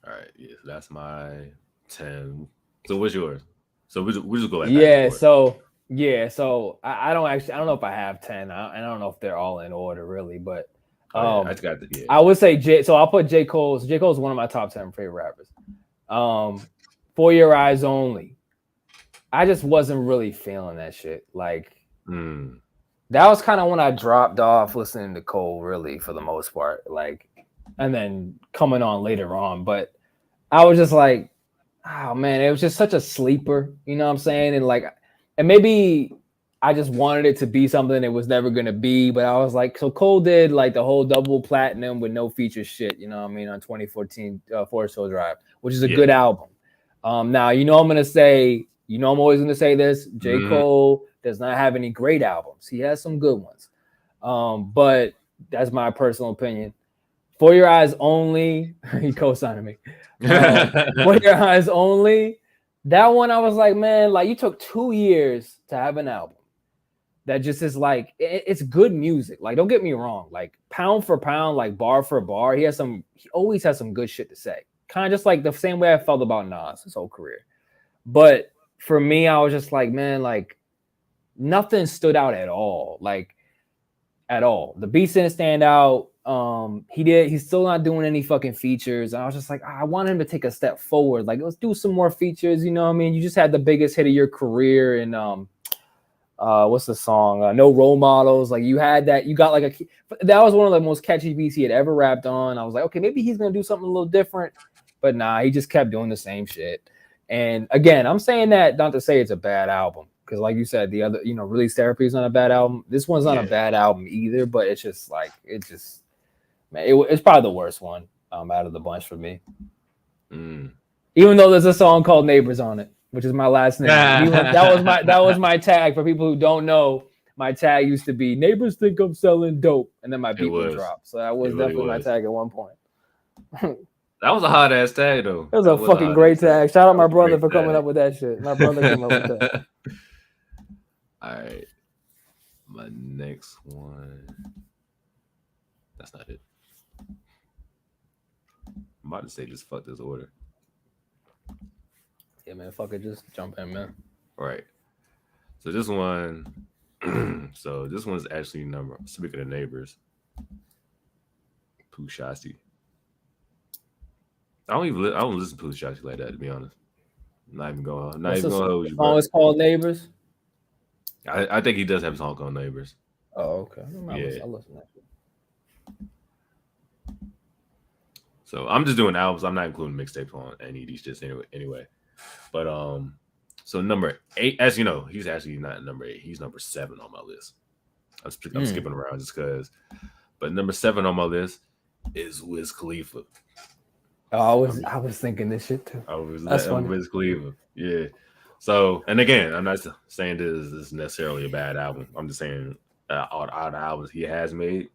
All right, yeah, that's my 10. So what's yours? So we just go like that. Yeah, so Yeah, so I don't know if I have 10. I don't know if they're all in order really, but Oh yeah, I got the I would say so I'll put J. Cole. So J. Cole's one of my top 10 favorite rappers. For Your Eyes Only. I just wasn't really feeling that shit. Like that was kind of when I dropped off listening to Cole, really, for the most part. Like, and then coming on later on. But I was just like, oh man, it was just such a sleeper, you know what I'm saying? And maybe I just wanted it to be something it was never gonna be, but I was like, so Cole did like the whole double platinum with no feature shit, you know what I mean, on 2014 Forest Hill Drive, which is a good album. Now I'm gonna say, I'm always gonna say this: J. Cole does not have any great albums. He has some good ones, but that's my personal opinion. For Your Eyes Only, he co-signed me. For Your Eyes Only, that one I was like, man, like you took 2 years to have an album that just is like it's good music. Like, don't get me wrong, like pound for pound, like bar for bar, he always has some good shit to say. Kind of just like the same way I felt about Nas his whole career. But for me, I was just like, man, like nothing stood out at all. Like at all. The beats didn't stand out. He's still not doing any fucking features. And I was just like, I want him to take a step forward. Like, let's do some more features. You know what I mean? You just had the biggest hit of your career. And what's the song? No Role Models. Like, you had that. You got like that was one of the most catchy beats he had ever rapped on. I was like, okay, maybe he's gonna do something a little different. But nah, he just kept doing the same shit. And again, I'm saying that not to say it's a bad album. Because like you said, the other, Release Therapy is not a bad album. This one's not a bad album either, but it's just like, man, it's probably the worst one out of the bunch for me. Even though there's a song called Neighbors on it, which is my last name. That was my tag. For people who don't know, my tag used to be Neighbors Think I'm Selling Dope, and then my beat would drop. So that was definitely my tag at one point. That was a hot ass tag though. It was a fucking great tag. Shout out my brother for coming up with that shit. My brother came up with that. All right. My next one. That's not it. I'm about to say just fuck this order. Yeah, man. Fuck it. Just jump in, man. All right. So this one. This one's actually speaking of Neighbors. Pooh Shiesty. I don't listen to Pooh Shiesty like that, to be honest. I'm not even going to hold you. Oh, it's called Neighbors? I think he does have a song called Neighbors. Oh, okay. I'll listen to that. So I'm just doing albums. I'm not including mixtapes on any of these just anyway. But so number 8, as you know, he's actually not number 8. He's number 7 on my list. I'm skipping around just because. But number 7 on my list is Wiz Khalifa. Oh, I was thinking this shit too. That's funny. Wiz Khalifa. Yeah. So, and again, I'm not saying this is necessarily a bad album. I'm just saying all the albums he has made,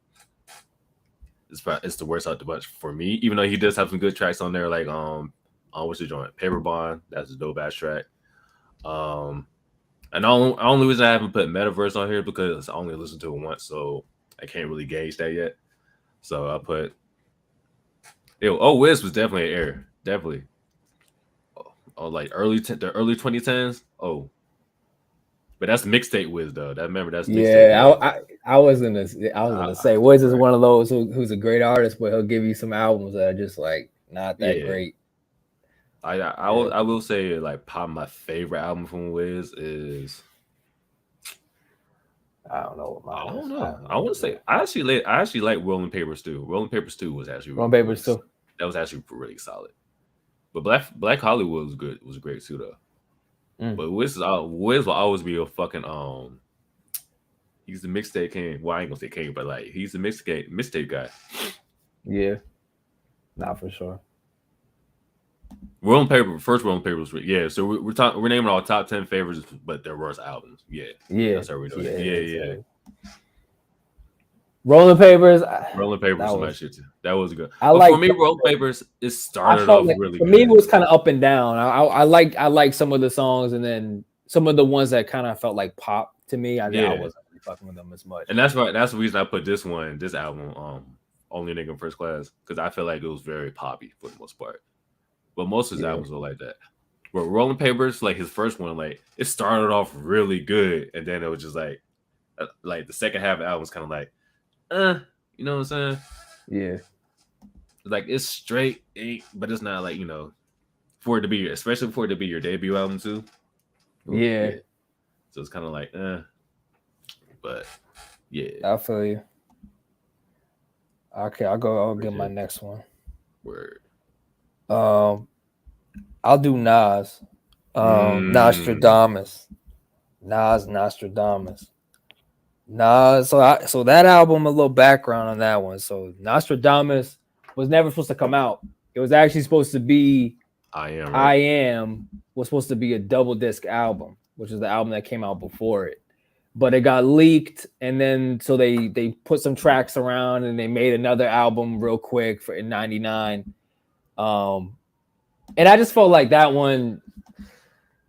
it's the worst out the bunch for me. Even though he does have some good tracks on there, like what's the joint? Paper Bond. That's a dope ass track. And the only reason I haven't put Metaverse on here is because I only listened to it once, so I can't really gauge that yet. So I put. Wiz was definitely an error. Definitely. Like the early 2010s. Oh, but that's mixtape Wiz though. That's mixtape. Yeah, I was gonna say Wiz is one of those who's a great artist, but he'll give you some albums that are just like not that great. I will say like probably my favorite album from Wiz is. I don't know. I don't know. I want to say I actually like Rolling Papers too. Rolling Papers 2 was actually Rolling Papers 2. That was actually really solid. But Black Hollywood was good. Was great too though. But Wiz will always be a fucking he's the mixtape king. Well, I ain't gonna say king, but like he's the mixtape guy. Yeah, not for sure. First Rolling Papers. Yeah, so we're naming our top 10 favorites, but their worst albums. Yeah, that's how we're doing it. Yeah. Rolling Papers was my shit too. That was good. For me, Rolling Papers, it started off really good. For me, it was kind of up and down. I like some of the songs, and then some of the ones that kind of felt like pop to me. I wasn't really fucking with them as much. And that's right. That's the reason I put this album, Only Nigga in First Class, because I feel like it was very poppy for the most part. But most of his albums were like that. But Rolling Papers, like his first one, like it started off really good, and then it was just like the second half of the album was kind of like, you know what I'm saying? Yeah. Like it's straight, but it's not like for it to be, especially for it to be your debut album too. Yeah. So it's kind of like, but yeah. I feel you. Okay, I'll get my next one. Word. I'll do Nas. Nostradamus. Nostradamus. Nas. So that album, a little background on that one. So Nostradamus was never supposed to come out. It was actually supposed to be I Am was supposed to be a double disc album, which is the album that came out before it. But it got leaked, and then so they put some tracks around, and they made another album real quick in '99. And I just felt like that one,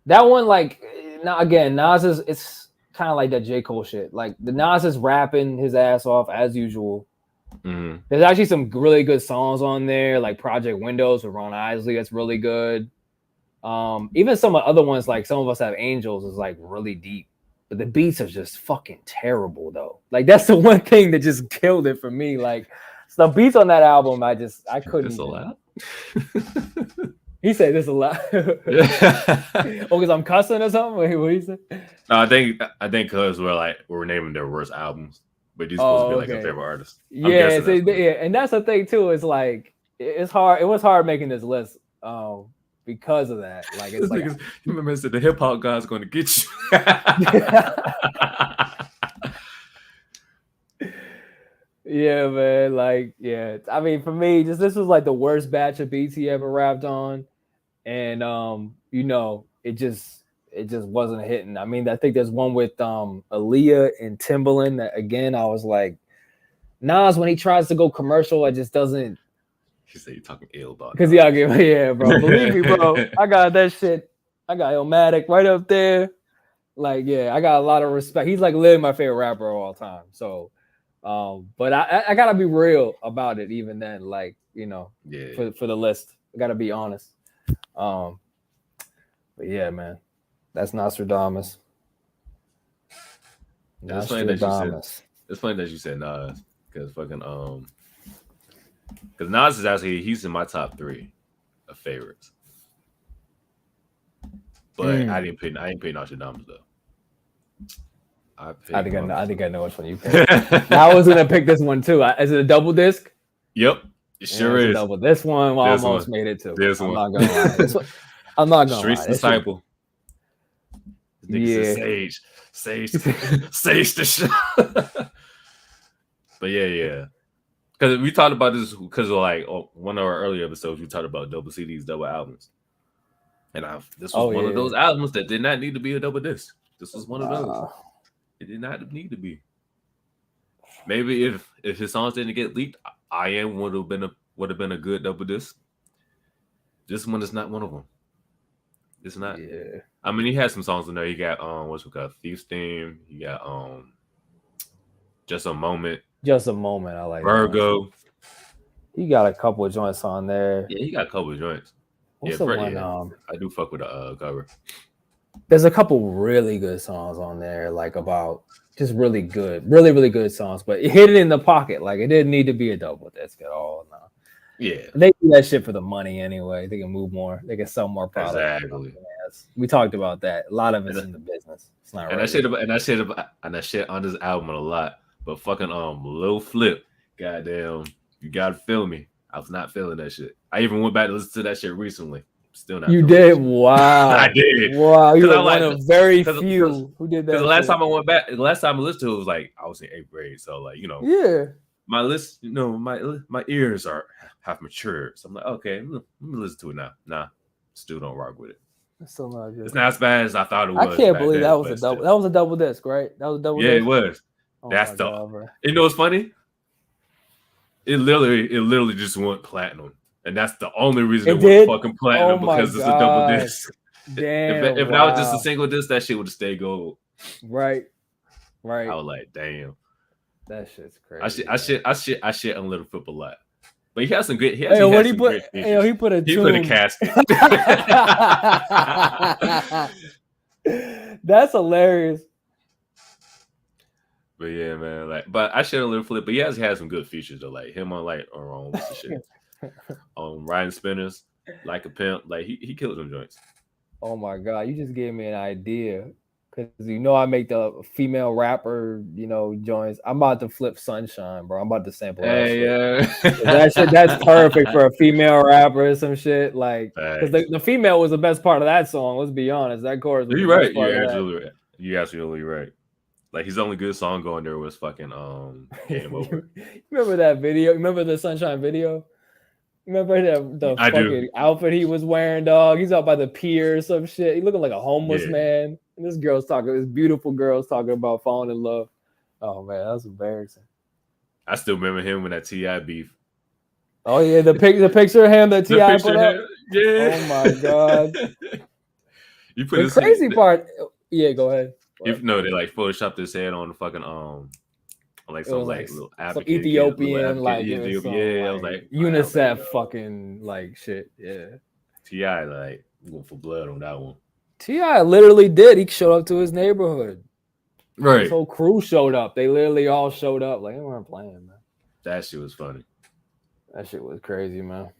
like, now again, Nas is, it's kind of like that J. Cole shit. Like the Nas is rapping his ass off as usual. Mm-hmm. There's actually some really good songs on there, like Project Windows with Ron Isley. That's really good. Even some of the other ones, like Some of Us Have Angels, is like really deep. But the beats are just fucking terrible, though. Like that's the one thing that just killed it for me. Like the beats on that album, I couldn't. It's allowed. He said this a lot. Oh, because I'm cussing or something. Wait, what he said? No, I think because we're naming their worst albums, but these supposed to be like a favorite artist. Yeah, and that's the thing too. Is like it's hard. It was hard making this list. Because of that, like it's like you remember said the hip hop guy's going to get you. Yeah, man. Like, yeah. I mean, for me, this was like the worst batch of beats he ever rapped on, and it just wasn't hitting. I mean, I think there's one with Aaliyah and Timbaland that again I was like, Nas when he tries to go commercial, it just doesn't. He said you're talking ill about because yeah, bro. Believe me, bro. I got that shit. I got Illmatic right up there. Like, yeah, I got a lot of respect. He's like literally my favorite rapper of all time. So, but I gotta be real about it. Even then, like for the list, I gotta be honest. But yeah, man, that's Nostradamus. It's funny that you said Nas because fucking because Nas is actually he's in my top 3 of favorites, but I didn't pick Nostradamus though. I think I know which one you picked. I was gonna pick this one too. Is it a double disc? Yep, it sure is. Double. This one almost made it too. I'm not gonna lie. I'm not gonna Streets lie. Disciple. Yeah, sage the shit. But yeah. Because we talked about this because of like one of our earlier episodes, we talked about double CDs, double albums. And this was one of those albums that did not need to be a double disc. This was one of those. It did not need to be. Maybe if his songs didn't get leaked, I Am would have been a good double disc. This one is not one of them. It's not. Yeah. I mean, he had some songs in there. He got what's it called, Thief's Theme. He got Just a Moment. Just a Moment. I like Virgo. He got a couple of joints on there. Yeah, he got a couple of joints. What's the one? I do fuck with the cover. There's a couple really good songs on there, like about just really good, really, really good songs, but it hit it in the pocket. Like it didn't need to be a double disc at all. No. Yeah. They do that shit for the money anyway. They can move more. They can sell more products. Exactly. We talked about that. A lot of it's in the business. It's not and right. I shit on this album a lot. But fucking Lil Flip, goddamn, you gotta feel me. I was not feeling that shit. I even went back to listen to that shit recently. Still not. You did? Wow. I did. Wow. You're one of very few who did that. Because the last time I listened to it was like I was in 8th grade. So like, yeah. My list, my ears have matured. So I'm like, okay, let me listen to it now. Nah, still don't rock with it. It's still not good. It's not as bad as I thought it was. I can't believe that was a double. That was a double disc, right? That was a double disc. Yeah, it was. Oh that's the. You know what's funny? It literally just went platinum, and that's the only reason it went fucking platinum because it's a double disc. Damn. If that was just a single disc, that shit would have stayed gold. Right. I was like, damn. That shit's crazy. I shit on Little Flip a lot. But he has some good. He Hey, actually what has he some put? great Hey, features. he put a He put a tomb. casket. That's hilarious. But yeah, man. Like, but I should a little flip. But he has had some good features though. Like him on like on what's the shit? Riding Spinners, Like a Pimp. Like he killed them joints. Oh my god, you just gave me an idea. Cause you know I make the female rapper, joints. I'm about to flip Sunshine, bro. I'm about to sample that shit. That shit, that's perfect for a female rapper or some shit. Like, because the female was the best part of that song. Let's be honest. That chorus was You're the right. best part You're of absolutely right. You're absolutely right. Like his only good song going there was fucking Game Over. Remember that video? Remember the Sunshine video? Remember the fucking outfit he was wearing, dog? He's out by the pier or some shit. He looking like a homeless man. And this beautiful girl's talking about falling in love. Oh man, that's embarrassing. I still remember him when that T.I. beef. Oh yeah, the picture of him that T.I. put up. Yeah. Oh my god. You put the crazy part. Yeah, go ahead. They like photoshopped his head on the fucking like some like little Ethiopian like I was like UNICEF fucking like shit. Yeah. T.I. like going for blood on that one. T.I. literally did. He showed up to his neighborhood. Right. His whole crew showed up. They literally all showed up. Like they weren't playing, man. That shit was funny. That shit was crazy, man.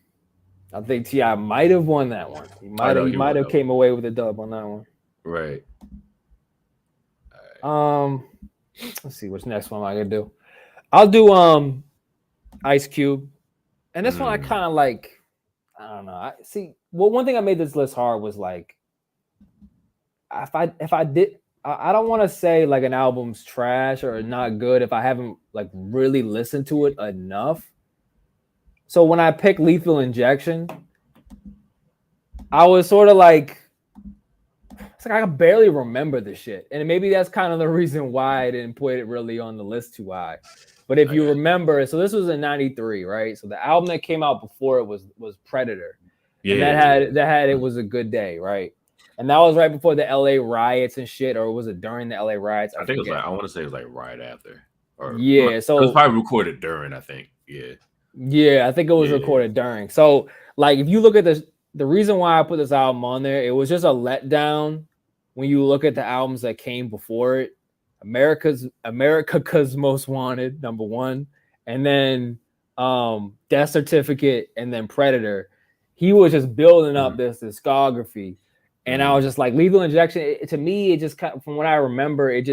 I think T.I. might have won that one. He might have came away with a dub on that one. Right. All right. Let's see what's next one I can do. I'll do Ice Cube. And this one I kind of like, I don't know. One thing I made this list hard was like, if I did, I don't want to say like an album's trash or not good if I haven't like really listened to it enough. So when I picked Lethal Injection, I was sort of like, it's like I can barely remember the shit. And maybe that's kind of the reason why I didn't put it really on the list too high. But if you remember, so this was in 93, right? So the album that came out before it was Predator. Yeah. And that had It Was a Good Day, right? And that was right before the LA riots and shit, or was it during the LA riots? I think it was like, I want to say it was like right after. Or, yeah, so it was probably recorded during, I think. Yeah. Yeah, I think it was recorded during. So, like, if you look at this, the reason why I put this album on there, it was just a letdown when you look at the albums that came before it. America's Most Wanted, number one, and then Death Certificate, and then Predator. He was just building up this discography, and I was just like, Lethal Injection. To me, it just from what I remember, it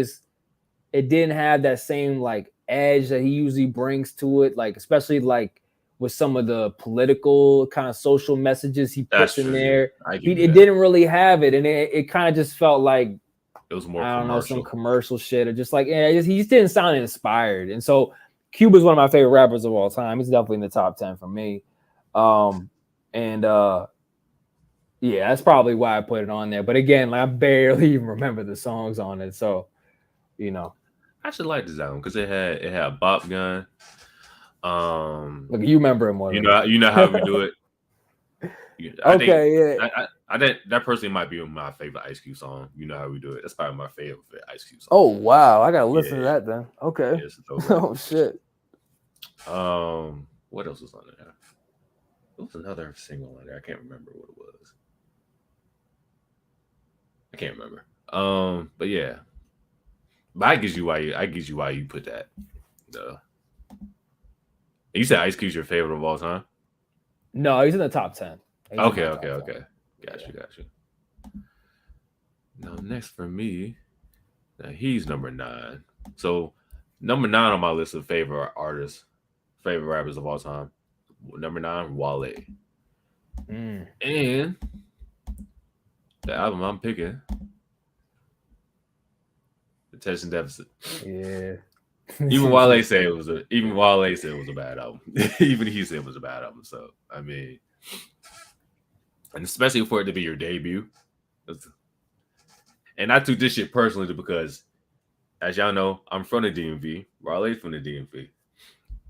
didn't have that same like edge that he usually brings to it, like especially like with some of the political kind of social messages he puts in there. It didn't really have it, and it kind of just felt like it was more, I don't know, some commercial shit, or just like he just didn't sound inspired. And so Cube is one of my favorite rappers of all time. He's definitely in the top 10 for me. Yeah, that's probably why I put it on there. But again, like I barely even remember the songs on it. So, I actually like this album because it had Bop Gun. Look, you remember him more. You know how we do it. I think that personally might be my favorite Ice Cube song. You know how we do it. That's probably my favorite Ice Cube song. Oh wow, I gotta listen to that then. Okay. Oh shit. What else was on there? There was another single on there. I can't remember what it was. I can't remember. But yeah. But I get you why you put that. You said Ice Cube's your favorite of all time? No, he's in the top 10. Okay. Got you. Now next for me, he's number 9. So number 9 on my list of favorite artists, favorite rappers of all time. Number 9, Wale. And the album I'm picking, Attention Deficit. Yeah. Even Wale said it was a bad album. Even he said it was a bad album. So I mean, and especially for it to be your debut. And I took this shit personally because, as y'all know, I'm from the DMV. Wale's from the DMV.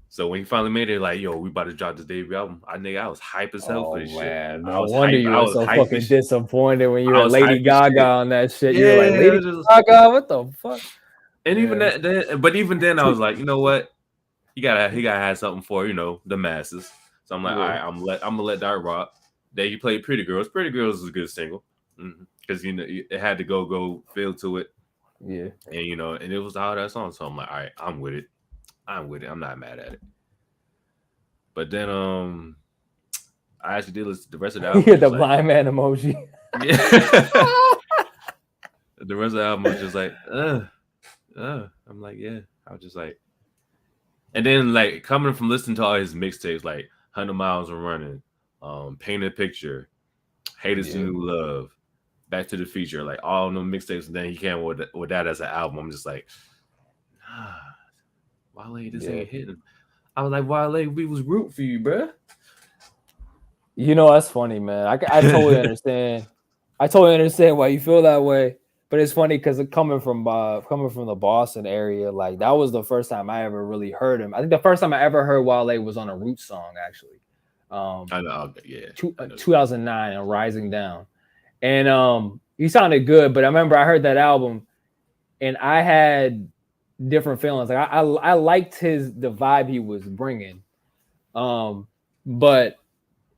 So when he finally made it, like, yo, we about to drop this debut album. I was hype as hell for this shit. No wonder you were so fucking disappointed when you were Lady Gaga on that shit. You were like, Lady Gaga, what the fuck? And even then, I was like, you know what? He gotta have something for, the masses. So So I'm like, all right, I'm gonna let that rock. Then he played Pretty Girls. Pretty Girls was a good single because it had the go feel to it. Yeah, and and it was all that song. So I'm like, all right, I'm with it. I'm not mad at it. But then I actually did listen to the rest of the album. Yeah, the blind man emoji. Yeah. The rest of the album was just like, I'm like, yeah. I was just like, and then like coming from listening to all his mixtapes, like 100 Miles of Running, Painted Picture, Hate Is the New Love, Back to the Future, like all of them mixtapes, and then he came with that as an album. I'm just like, Wale, this ain't hitting. I was like, Wale, we was rooting for you, bro. That's funny, man. I totally understand. I totally understand why you feel that way. But it's funny because coming from the Boston area, like that was the first time I ever really heard him. I think the first time I ever heard Wale was on a Roots song, actually. I know, yeah. 2009 and Rising Down. And he sounded good, but I remember I heard that album and I had different feelings. Like I liked the vibe he was bringing. But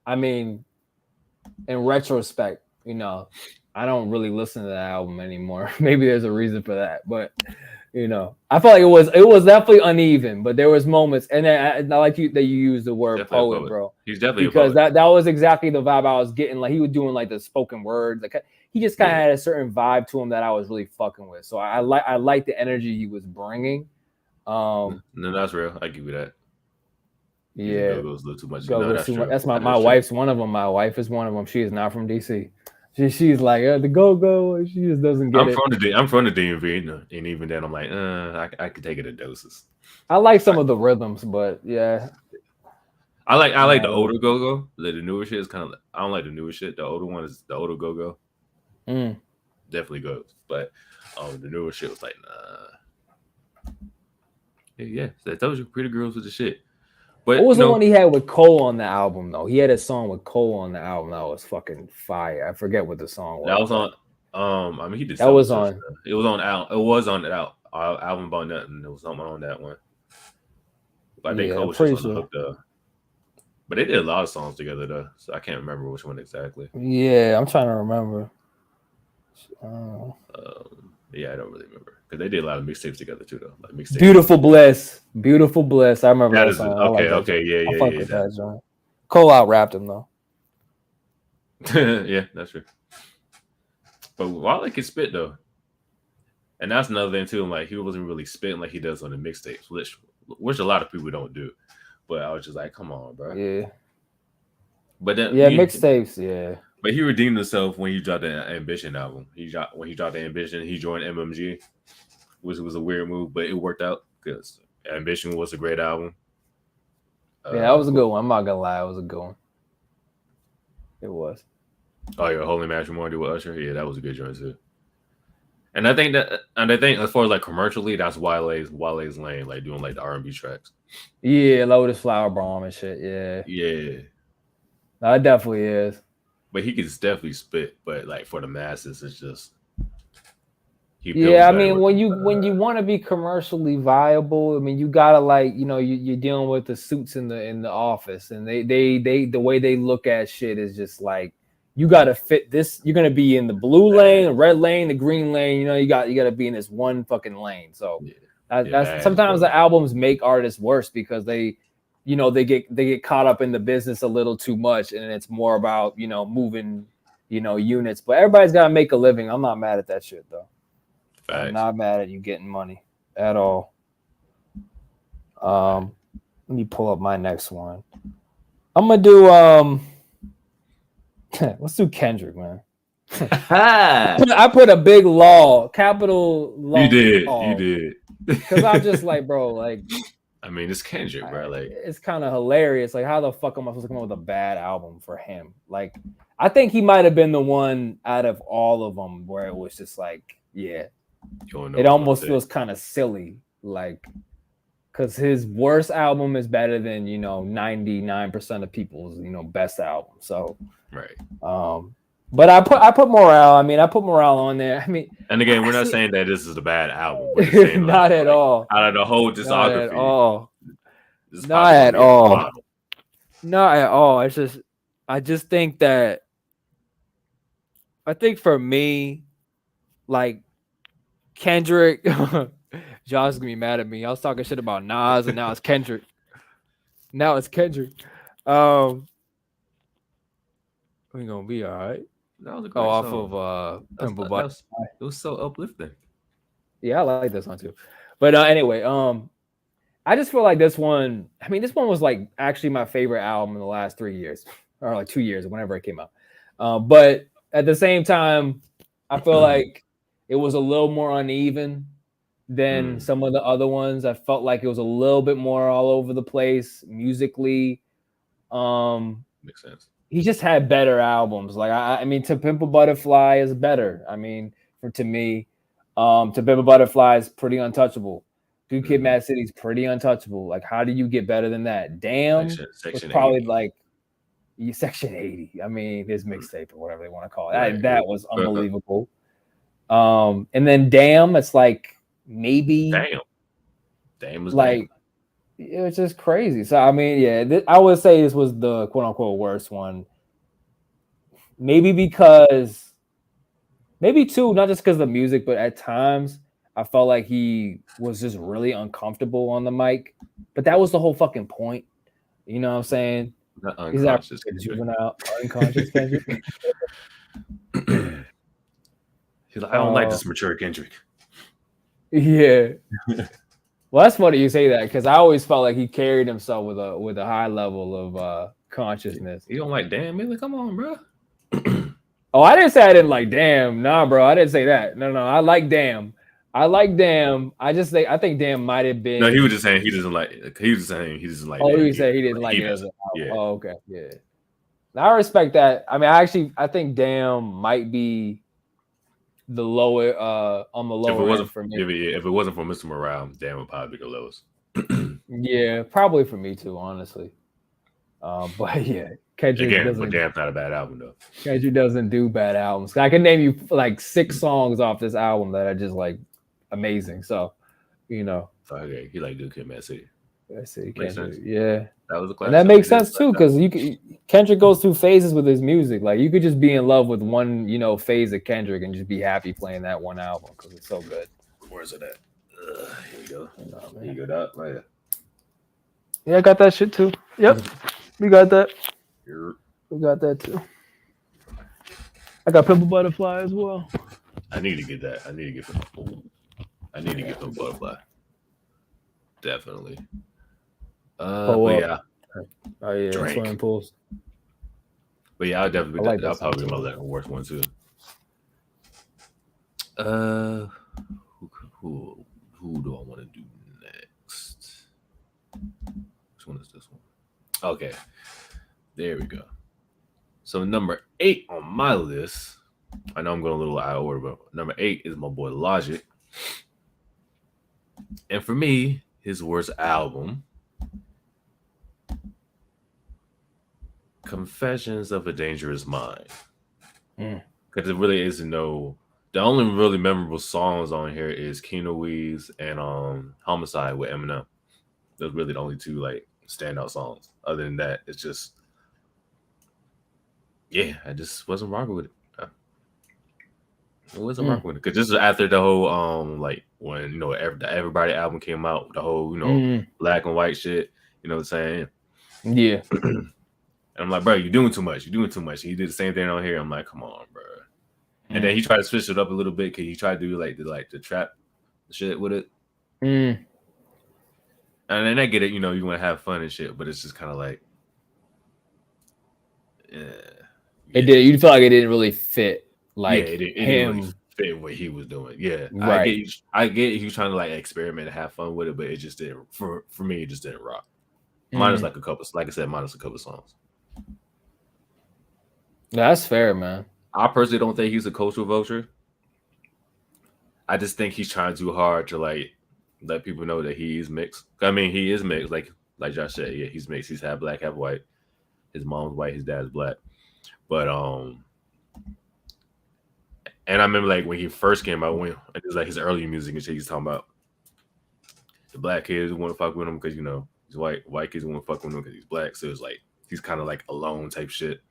I mean, in retrospect, I don't really listen to that album anymore. Maybe there's a reason for that, but I felt like it was definitely uneven. But there was moments, and I like that you used the word poet, bro. He's definitely because a poet. that was exactly the vibe I was getting. Like he was doing like the spoken words. Like he just kind of had a certain vibe to him that I was really fucking with. So I like the energy he was bringing. No, that's real. I give you that. Yeah, Go-Go's a little too much. That's true. That's my wife's one of them. My wife is one of them. She is not from DC. She's like the Go-Go. She just doesn't get it. I'm from the DMV, and even then, I'm like, I could take it in doses. I like some of the rhythms, but yeah, I like the older Go-Go. The newer shit is kind of. I don't like the newer shit. The older one is the older Go-Go. Definitely goes, but the newer shit was like, nah. Yeah, I told you, Pretty Girls was the shit. But what was the one he had with Cole on the album though? He had a song with Cole on the album that was fucking fire. I forget what the song was. That was on. I mean, he did. That was on. It was on out. It was on that album about nothing. There was something on that one. But I think Cole was just on the hook though. But they did a lot of songs together though, so I can't remember which one exactly. Yeah, I'm trying to remember. Yeah, I don't really remember because they did a lot of mixtapes together too though. Like mixtapes. Beautiful Bliss. I remember that song. Okay, yeah. That song. Cole out rapped him though. Yeah, that's true. But Wale can spit though, and that's another thing too. Like he wasn't really spitting like he does on the mixtapes, which a lot of people don't do. But I was just like, come on, bro. Yeah. But then mixtapes, yeah. But he redeemed himself when he dropped the Ambition album. When he dropped the Ambition, he joined MMG, which was a weird move, but it worked out because Ambition was a great album. Yeah, that was a good one. I'm not gonna lie, it was a good one. It was. Oh, your Holy Matrimony with Usher, yeah, that was a good joint too. And I think as far as like commercially, that's Wale's lane, like doing like the R&B tracks. Yeah, Lotus Flower Bomb and shit. Yeah. Yeah. No, it definitely is. But he can definitely spit, but like for the masses, it's just. Yeah, I mean, when you want to be commercially viable, I mean, you gotta like, you're dealing with the suits in the office, and they the way they look at shit is just like, you gotta fit this. You're gonna be in the blue lane, the red lane, the green lane. You gotta be in this one fucking lane. So that's sometimes the albums make artists worse because they get caught up in the business a little too much, and it's more about moving units. But everybody's gotta make a living. I'm not mad at that shit though. Facts. I'm not mad at you getting money at all. Let me pull up my next one. I'm gonna do let's do Kendrick, man. I put a big capital law. You did. Because I'm just like, bro, like. I mean, it's Kendrick, bro. Like, it's kind of hilarious. Like, how the fuck am I supposed to come up with a bad album for him? Like, I think he might have been the one out of all of them where it was just like, yeah, it almost feels kind of silly, like, because his worst album is better than 99% of people's best album. So, right. But I put Morale. I mean, I put Morale on there. I mean, and again, we're not saying that this is a bad album. Saying, not at all. Out of the whole discography. Not at all. Not at all. I just think that I think for me, like Kendrick, Josh's gonna be mad at me. I was talking shit about Nas, and now it's Kendrick. Now it's Kendrick. We gonna be all right. That was a Oh, great off song. of That's, Pimple that Butter. was, it was so uplifting. Yeah, I like this one too. But anyway, I just feel like this one. I mean, this one was like actually my favorite album in the last 3 years, or like 2 years, whenever it came out. But at the same time, I feel like it was a little more uneven than some of the other ones. I felt like it was a little bit more all over the place musically. Makes sense. He just had better albums. Like I mean, To Pimp a Butterfly is better. I mean, to me, To Pimp a Butterfly is pretty untouchable. Good Kid, Mad City's pretty untouchable. Like, how do you get better than that? Damn, Section was probably 80. like Section 80. I mean, his mixtape or whatever they want to call it. Right. That was unbelievable. And then Damn, it's like maybe Damn was like it was just crazy. So I mean, yeah, I would say this was the quote unquote worst one. Maybe because maybe too, not just because of the music, but at times I felt like he was just really uncomfortable on the mic. But that was the whole fucking point. You know what I'm saying? Not unconscious. He's juvenile, unconscious Kendrick. He's like, I don't like this mature Kendrick. Yeah. Well, that's funny you say that because I always felt like he carried himself with a high level of consciousness. You don't like Damn? Like, come on, bro. Oh, I didn't say I didn't like Damn. Nah, bro, I didn't say that. No, I like Damn. I like Damn. I think Damn might have been. No, he was just saying he doesn't like. He was just saying he doesn't like. Oh, Damn. he said he didn't like it as an album. Yeah. Oh, okay, yeah. Now, I respect that. I mean, I think Damn might be the lower on the lower end for me. If it wasn't for Mr. Morale, Damn would probably be the lowest. Yeah, probably for me too, honestly. But yeah, Kendrick but Damn's not a bad album though. Kendrick doesn't do bad albums. I can name you like 6 songs off this album that are just like amazing. So, you know. Okay, he like Good Kid, Mad City. I see Kendrick. Yeah, that was a classic. And that makes sense too, because Kendrick goes through phases with his music. Like you could just be in love with one, phase of Kendrick and just be happy playing that one album because it's so good. Where's it at? Here you go. Here you go, Doc. Right here. Yeah, I got that shit too. Yep, we got that. We got that too. I got Pimple Butterfly as well. I need to get that. I need to get Pimple Butterfly. Definitely. Yeah. Oh yeah, swimming pools. But yeah, I'll probably be my worst one too. Who do I want to do next? Which one is this one? Okay, there we go. So number 8 on my list. I know I'm going a little out of order, but number 8 is my boy Logic. And for me, his worst album, Confessions of a Dangerous Mind. Because it really isn't the only really memorable songs on here is Keanu Reeves and Homicide with Eminem. Those really the only 2 like standout songs. Other than that, it's just I just wasn't rocking with it. It wasn't rocking with it because this is after the whole like when the Everybody album came out, the whole black and white shit. You know what I'm saying? Yeah. And I'm like, bro, you're doing too much. You're doing too much. And he did the same thing on here. I'm like, come on, bro. And then he tried to switch it up a little bit because he tried to do the trap shit with it. And then I get it, you want to have fun and shit, but it's just kind of like, it did. You feel like it didn't really fit, like it him didn't really fit what he was doing. Yeah, right. I get he was trying to like experiment and have fun with it, but it just didn't. For me, it just didn't rock. Minus like a couple, like I said, minus a couple songs. That's fair, man. I personally don't think he's a cultural vulture. I just think he's trying too hard to like let people know that he is mixed. I mean, he is mixed, like Josh said. Yeah, he's mixed. He's half black, half white. His mom's white, his dad's black. But and I remember like when he first came out, when it was like his early music and shit, he's talking about the black kids who want to fuck with him because he's white. White kids want to fuck with him because he's black. So it's like he's kind of like alone type shit.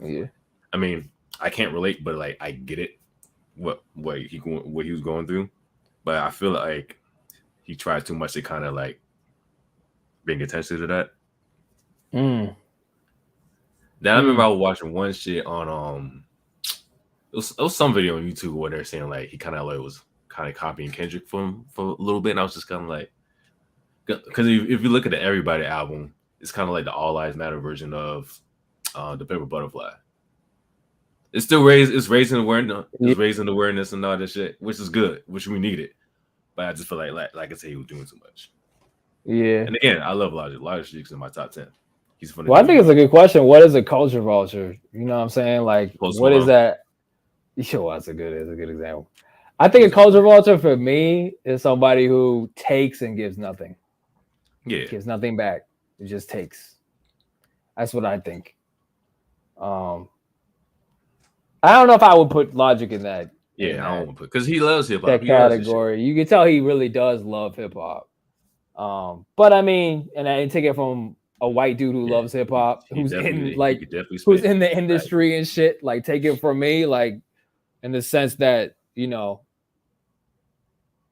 Yeah. I mean, I can't relate, but like I get it. What he was going through, but I feel like he tried too much to kind of like bring attention to that. Then I remember I was watching one shit on it was some video on YouTube where they're saying like he kind of like was kind of copying Kendrick for a little bit, and I was just kind of like, because if you look at the Everybody album, it's kind of like the All Lives Matter version of the Paper Butterfly. It's still raising awareness and all that shit, which is good, which we needed. But I just feel like I said, he was doing too much. Yeah. And again, I love Logic. Logic's in my top 10. He's funny. Well, I think it's a good question. What is a culture vulture? You know what I'm saying? Like, what is that? Sure, that's a good example. I think a culture vulture for me is somebody who takes and gives nothing. Yeah. Gives nothing back. It just takes. That's what I think. I don't know if I would put Logic in that. Yeah, I don't want to put, because he loves hip hop. That category. You can tell he really does love hip hop. But I mean, and I take it from a white dude who loves hip hop, who's in the industry and shit. Like, take it from me, like, in the sense that, you know,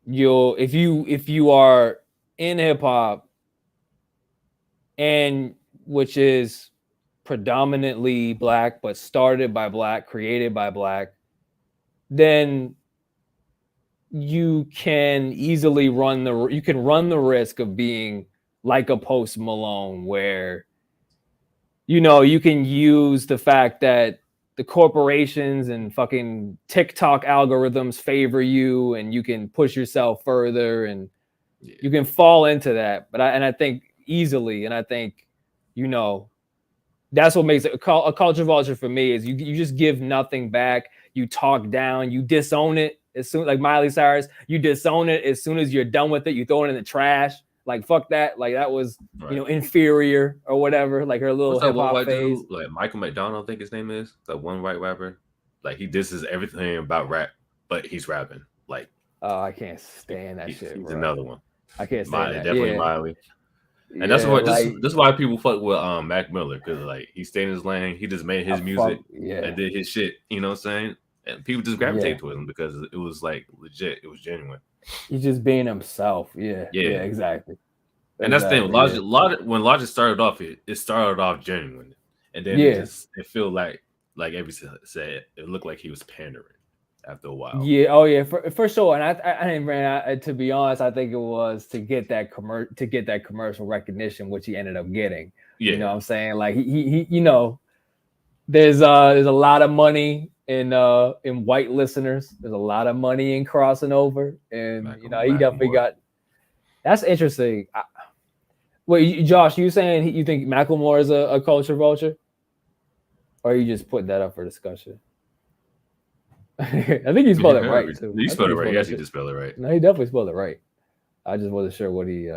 if you are in hip hop, and which is predominantly Black, but started by Black, created by Black, then you can easily run the risk of being like a Post Malone, where, you know, you can use the fact that the corporations and fucking TikTok algorithms favor you, and you can push yourself further, and you can fall into that. But I think easily, and I think, you know, that's what makes it a culture vulture for me, is you just give nothing back. You talk down, you disown it as soon, like Miley Cyrus, you disown it as soon as you're done with it. You throw it in the trash. Like, fuck that. Like, that was, you know, inferior or whatever. Like, her little hip hop phase. Dude, like Michael McDonald, I think his name is, that one white rapper. Like, he disses everything about rap, but he's rapping. Like, oh, I can't stand that shit. He's another one. I can't stand that. Definitely Miley. And that's what this is why people fuck with Mac Miller, because like he stayed in his lane, he just made his music and did his shit. You know what I'm saying? And people just gravitate to him because it was like legit, it was genuine. He's just being himself. Yeah, exactly. And that's the thing. Logic, when Logic started off, it started off genuine, and then it felt like every said, it looked like he was pandering after a while. Yeah, oh yeah, for sure. And I didn't ran. To be honest, I think it was to get that commercial recognition, which he ended up getting. Yeah. You know what I'm saying? Like he you know, there's a lot of money in white listeners. There's a lot of money in crossing over, and he definitely got. That's interesting. Wait, Josh, you saying you think Macklemore is a culture vulture, or are you just putting that up for discussion? I think you spelled it right too. You spelled it right. Yes, you just spelled it right. No, he definitely spelled it right. I just wasn't sure what he.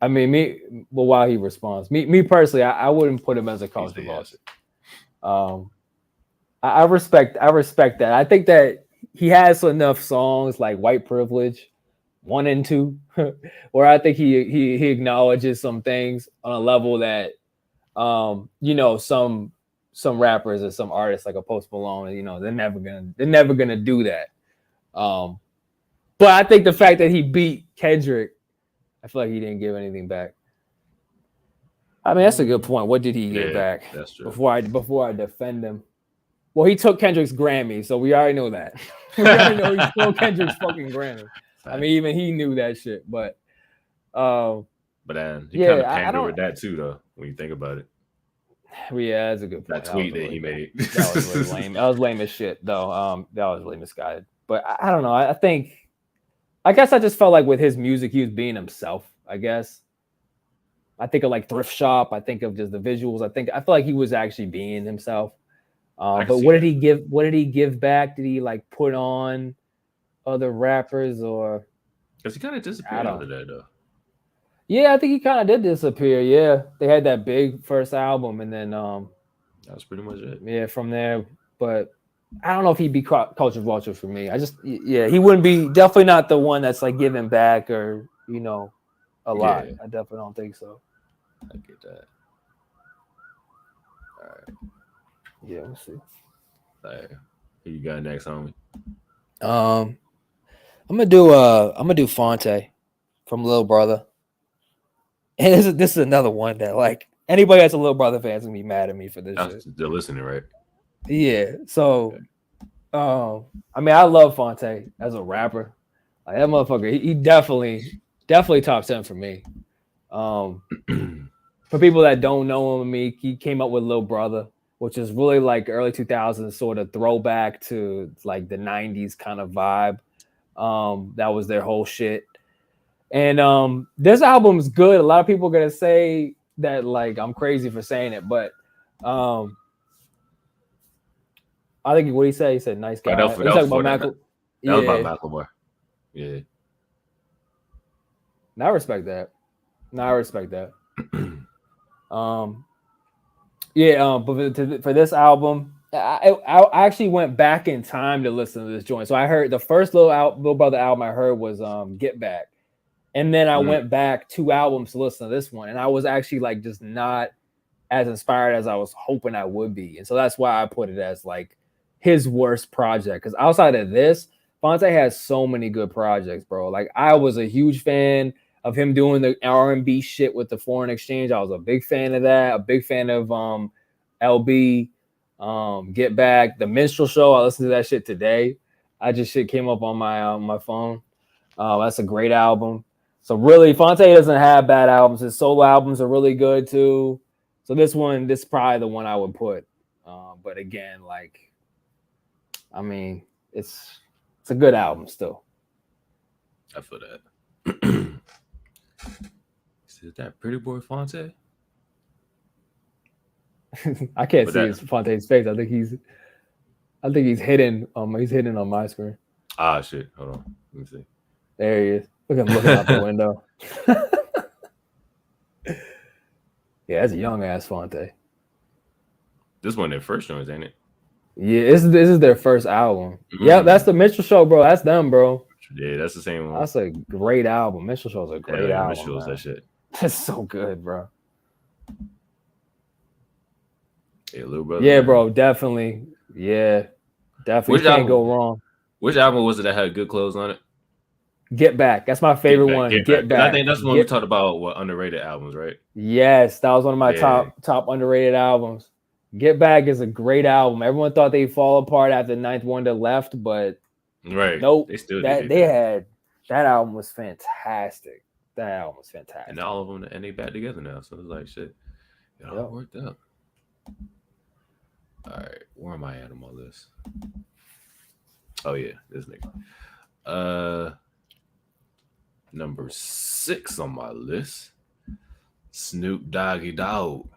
I mean, while he responds, me personally, I wouldn't put him as a culture vulture. I respect that. I think that he has enough songs like White Privilege 1 and 2, where I think he acknowledges some things on a level that, some rappers or some artists like a Post Malone, they're never gonna do that. But I think the fact that he beat Kendrick, I feel like he didn't give anything back. I mean, that's a good point. What did he give back? That's true. Before I defend him. Well, he took Kendrick's Grammy, so we already know that. We already know he stole Kendrick's fucking Grammy. I mean, even he knew that shit, but then he kind of pandered with that too, though, when you think about it. Yeah, that's a good point. That tweet that he made. That was really lame. That was lame as shit, though. That was really misguided. But I don't know. I guess I just felt like with his music, he was being himself, I guess. I think of like Thrift Shop. I think of just the visuals. I feel like he was actually being himself. But what did he give? What did he give back? Did he like put on other rappers, or? Because he kind of disappeared after that, though. Yeah, I think he kind of did disappear. Yeah, they had that big first album, and then that was pretty much it. Yeah, from there. But I don't know if he'd be culture vulture for me. He wouldn't be, definitely not the one that's like giving back or a lot. I definitely don't think so. I get that. Yeah, we'll see. All right. Who you got next, homie? I'm gonna do Fonte from Little Brother. And this is another one that like anybody that's a Little Brother fan is gonna be mad at me for this shit. They're listening, right? Yeah. So I mean I love Fonte as a rapper. Like that motherfucker, he definitely top 10 for me. For people that don't know him, he came up with Little Brother, which is really like early 2000s sort of throwback to like the 90s kind of vibe. That was their whole shit. And this album's good. A lot of people are gonna say that like I'm crazy for saying it, but I think what he said, he said nice guy. That He's talking about Macklemore. That was about Macklemore. Yeah. Now I respect that. But for this album, I actually went back in time to listen to this joint. So I heard the first Lil Brother album I heard was Get Back. And then I went back 2 albums to listen to this one. And I was actually like just not as inspired as I was hoping I would be. And so that's why I put it as like his worst project. Because outside of this, Fonte has so many good projects, bro. Like I was a huge fan of him doing the R&B shit with the Foreign Exchange. I was a big fan of that. A big fan of LB, Get Back, The Minstrel Show. I listened to that shit today. Shit came up on my phone. That's a great album. So really, Fonte doesn't have bad albums. His solo albums are really good too. So this is probably the one I would put. But again, like, I mean, it's a good album still. I feel that. Is that Pretty Boy Fonte? I can't see Fonte's face. I think he's hidden. He's hidden on my screen. Ah, shit. Hold on. Let me see. There he is. Look at him looking out the window. Yeah, that's a young ass Fonte. This one their first joint, ain't it? Yeah, this is their first album. Mm-hmm. Yeah, that's the Mitchell Show, bro. That's them, bro. Yeah, that's the same one. That's a great album. Mitchell Show's a great album. Mitchell's that shit. That's so good, bro. Yeah, Little Brother. Yeah, man. Bro, definitely. Yeah, definitely. Can't go wrong. Which album was it that had good clothes on it? Get Back. That's my favorite one. Get Back. I think that's when we talked about underrated albums, right? Yes, that was one of my top underrated albums. Get Back is a great album. Everyone thought they'd fall apart after Ninth Wonder left, but nope. That album was fantastic. That album was fantastic. And all of them, and they back together now. So it's like shit. It all worked out. All right, where am I at on my list? Oh yeah, this nigga. Number 6 on my list, Snoop Doggy Dogg.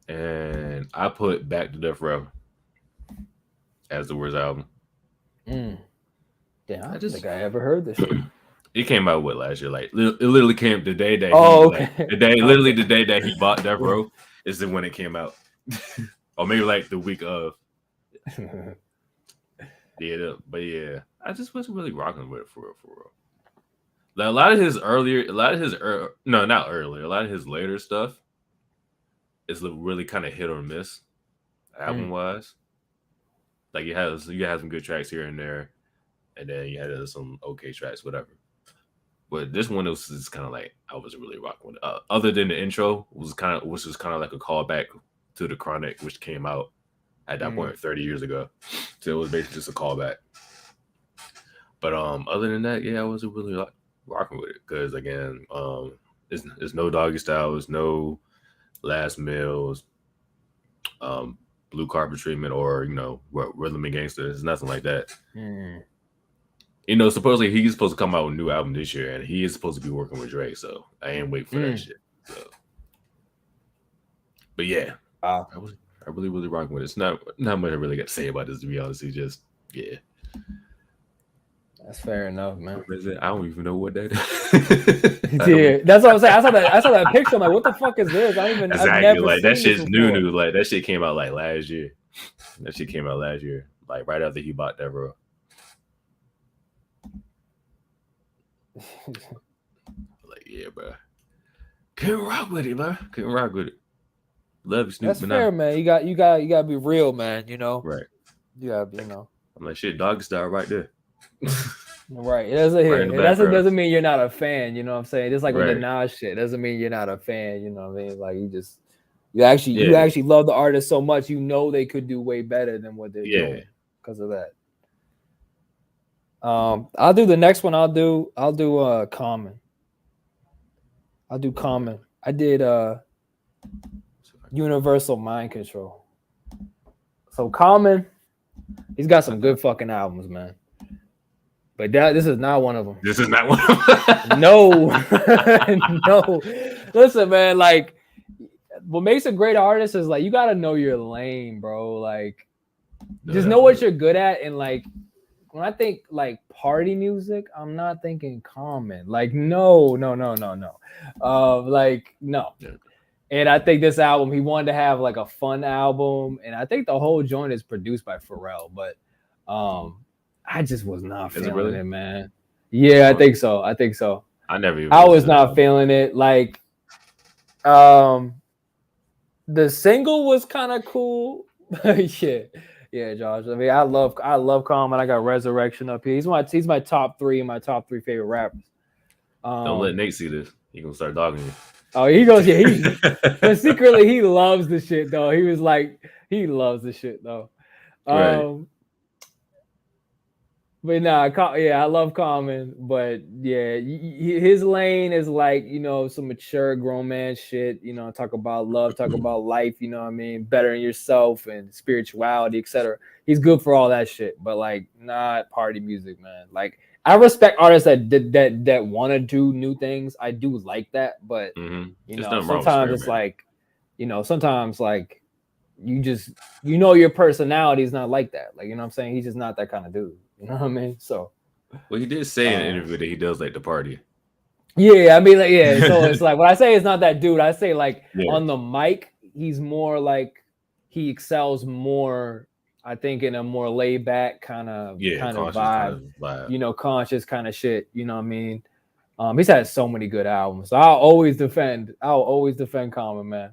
And I put Back to Death Row as the worst album. Damn, I don't think I ever heard this shit. It came out last year? Like it literally came the day that the day that he bought Death Row is when it came out. Or maybe like the week of. Yeah, but yeah, I just wasn't really rocking with it for real. Like a lot of his later stuff is really kind of hit or miss, album wise. Like you have some good tracks here and there, and then you had some okay tracks, whatever. But this one was just kind of like I wasn't really rocking with it. Other than the intro, which was kind of like a callback to the Chronic, which came out at that point 30 years ago. So it was basically just a callback. But other than that, yeah, I wasn't really rocking with it because again, it's no Doggy Style, it's no Last Meals, Blue Carpet Treatment, or Rhythm and Gangsta. It's nothing like that. Supposedly he's supposed to come out with a new album this year, and he is supposed to be working with Drake. So I ain't waiting for that shit. So, but yeah, I really rocking with it. It's not much I really got to say about this, to be honest. It's just That's fair enough, man. I don't even know what that is. Yeah, that's what I'm saying. I saw that picture. I'm like, what the fuck is this? I don't even. Exactly. I've never like that shit's new. Like that shit came out like last year. That shit came out last year, like right after he bought that, bro. Like, yeah, bro. Couldn't rock with it, bro. Couldn't rock with it. Love you, Snoop. That's but fair, nah. man. You gotta be real, man. Right. You gotta, you know. I'm like, shit, doggy style right there. Right. It doesn't Right in the doesn't background. mean you're not a fan, you know what I'm saying? Just like with the Right. Nas shit, doesn't mean you're not a fan, you know what I mean? Like you Yeah. actually love the artist so much, you know they could do way better than what they're Yeah. doing because of that. I'll do the next one. I'll do Common. I'll do Common. I did Universal Mind Control. So Common, he's got some good fucking albums, man. But this is not one of them. This is not one of them. No. No. Listen, man, like what makes a great artist is like you gotta know your lane, bro. Like just know what you're good at. And like when I think like party music, I'm not thinking Common. Like no. Like no. Yeah. And I think this album, he wanted to have like a fun album, and I think the whole joint is produced by Pharrell, but I just was not feeling it, man. Yeah, I think so. I never even I was not feeling it. Like the single was kind of cool. Yeah, Josh. I mean, I love Common. I got Resurrection up here. He's my top 3 favorite rappers. Don't let Nate see this. He gonna start dogging you. Oh, he goes, yeah. But secretly he loves the shit though. He was like, he loves the shit though. Right. But nah, I love Common. But yeah, his lane is like, you know, some mature grown man shit. You know, talk about love, talk about life. You know what I mean? Bettering yourself and spirituality, etc. He's good for all that shit, but like not party music, man. Like I respect artists that want to do new things. I do like that, but you know, sometimes it's like, you know, sometimes like you just your personality is not like that. Like, you know what I'm saying? He's just not that kind of dude. You know what I mean? So, well, he did say in an interview that he does like to party. Yeah, I mean, like, yeah. So it's like when I say it's not that dude, I say like on the mic, he's more like he excels more. I think in a more laid back kind of vibe, you know, conscious kind of shit. You know what I mean? He's had so many good albums. So I'll always defend Common, man.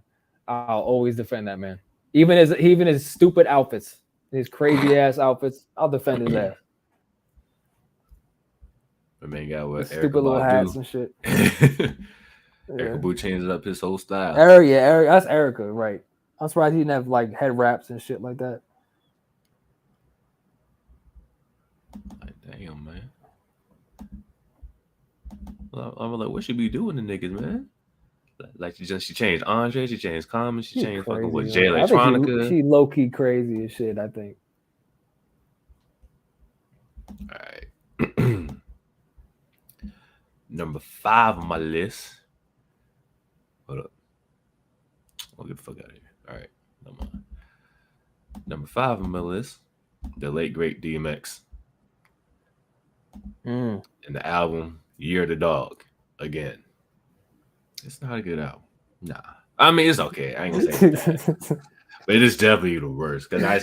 I'll always defend that man. Even his stupid outfits, his crazy ass outfits, I'll defend his ass. The man got what stupid little hats and shit. Erykah Badu changed up his whole style. That's Erykah, right? I'm surprised he didn't have like head wraps and shit like that. Like, damn, man. I'm like, what she be doing to niggas, man? Like she changed Andre, she changed Common, she changed fucking with Jay Electronica. She low key crazy as shit, I think. All right. Number 5 on my list. Hold up. I'll get the fuck out of here. All right. Number 5 on my list. The late great DMX. And the album Year of the Dog. Again. It's not a good album. Nah. I mean, it's okay. I ain't gonna say that. But it is definitely the worst. Cause I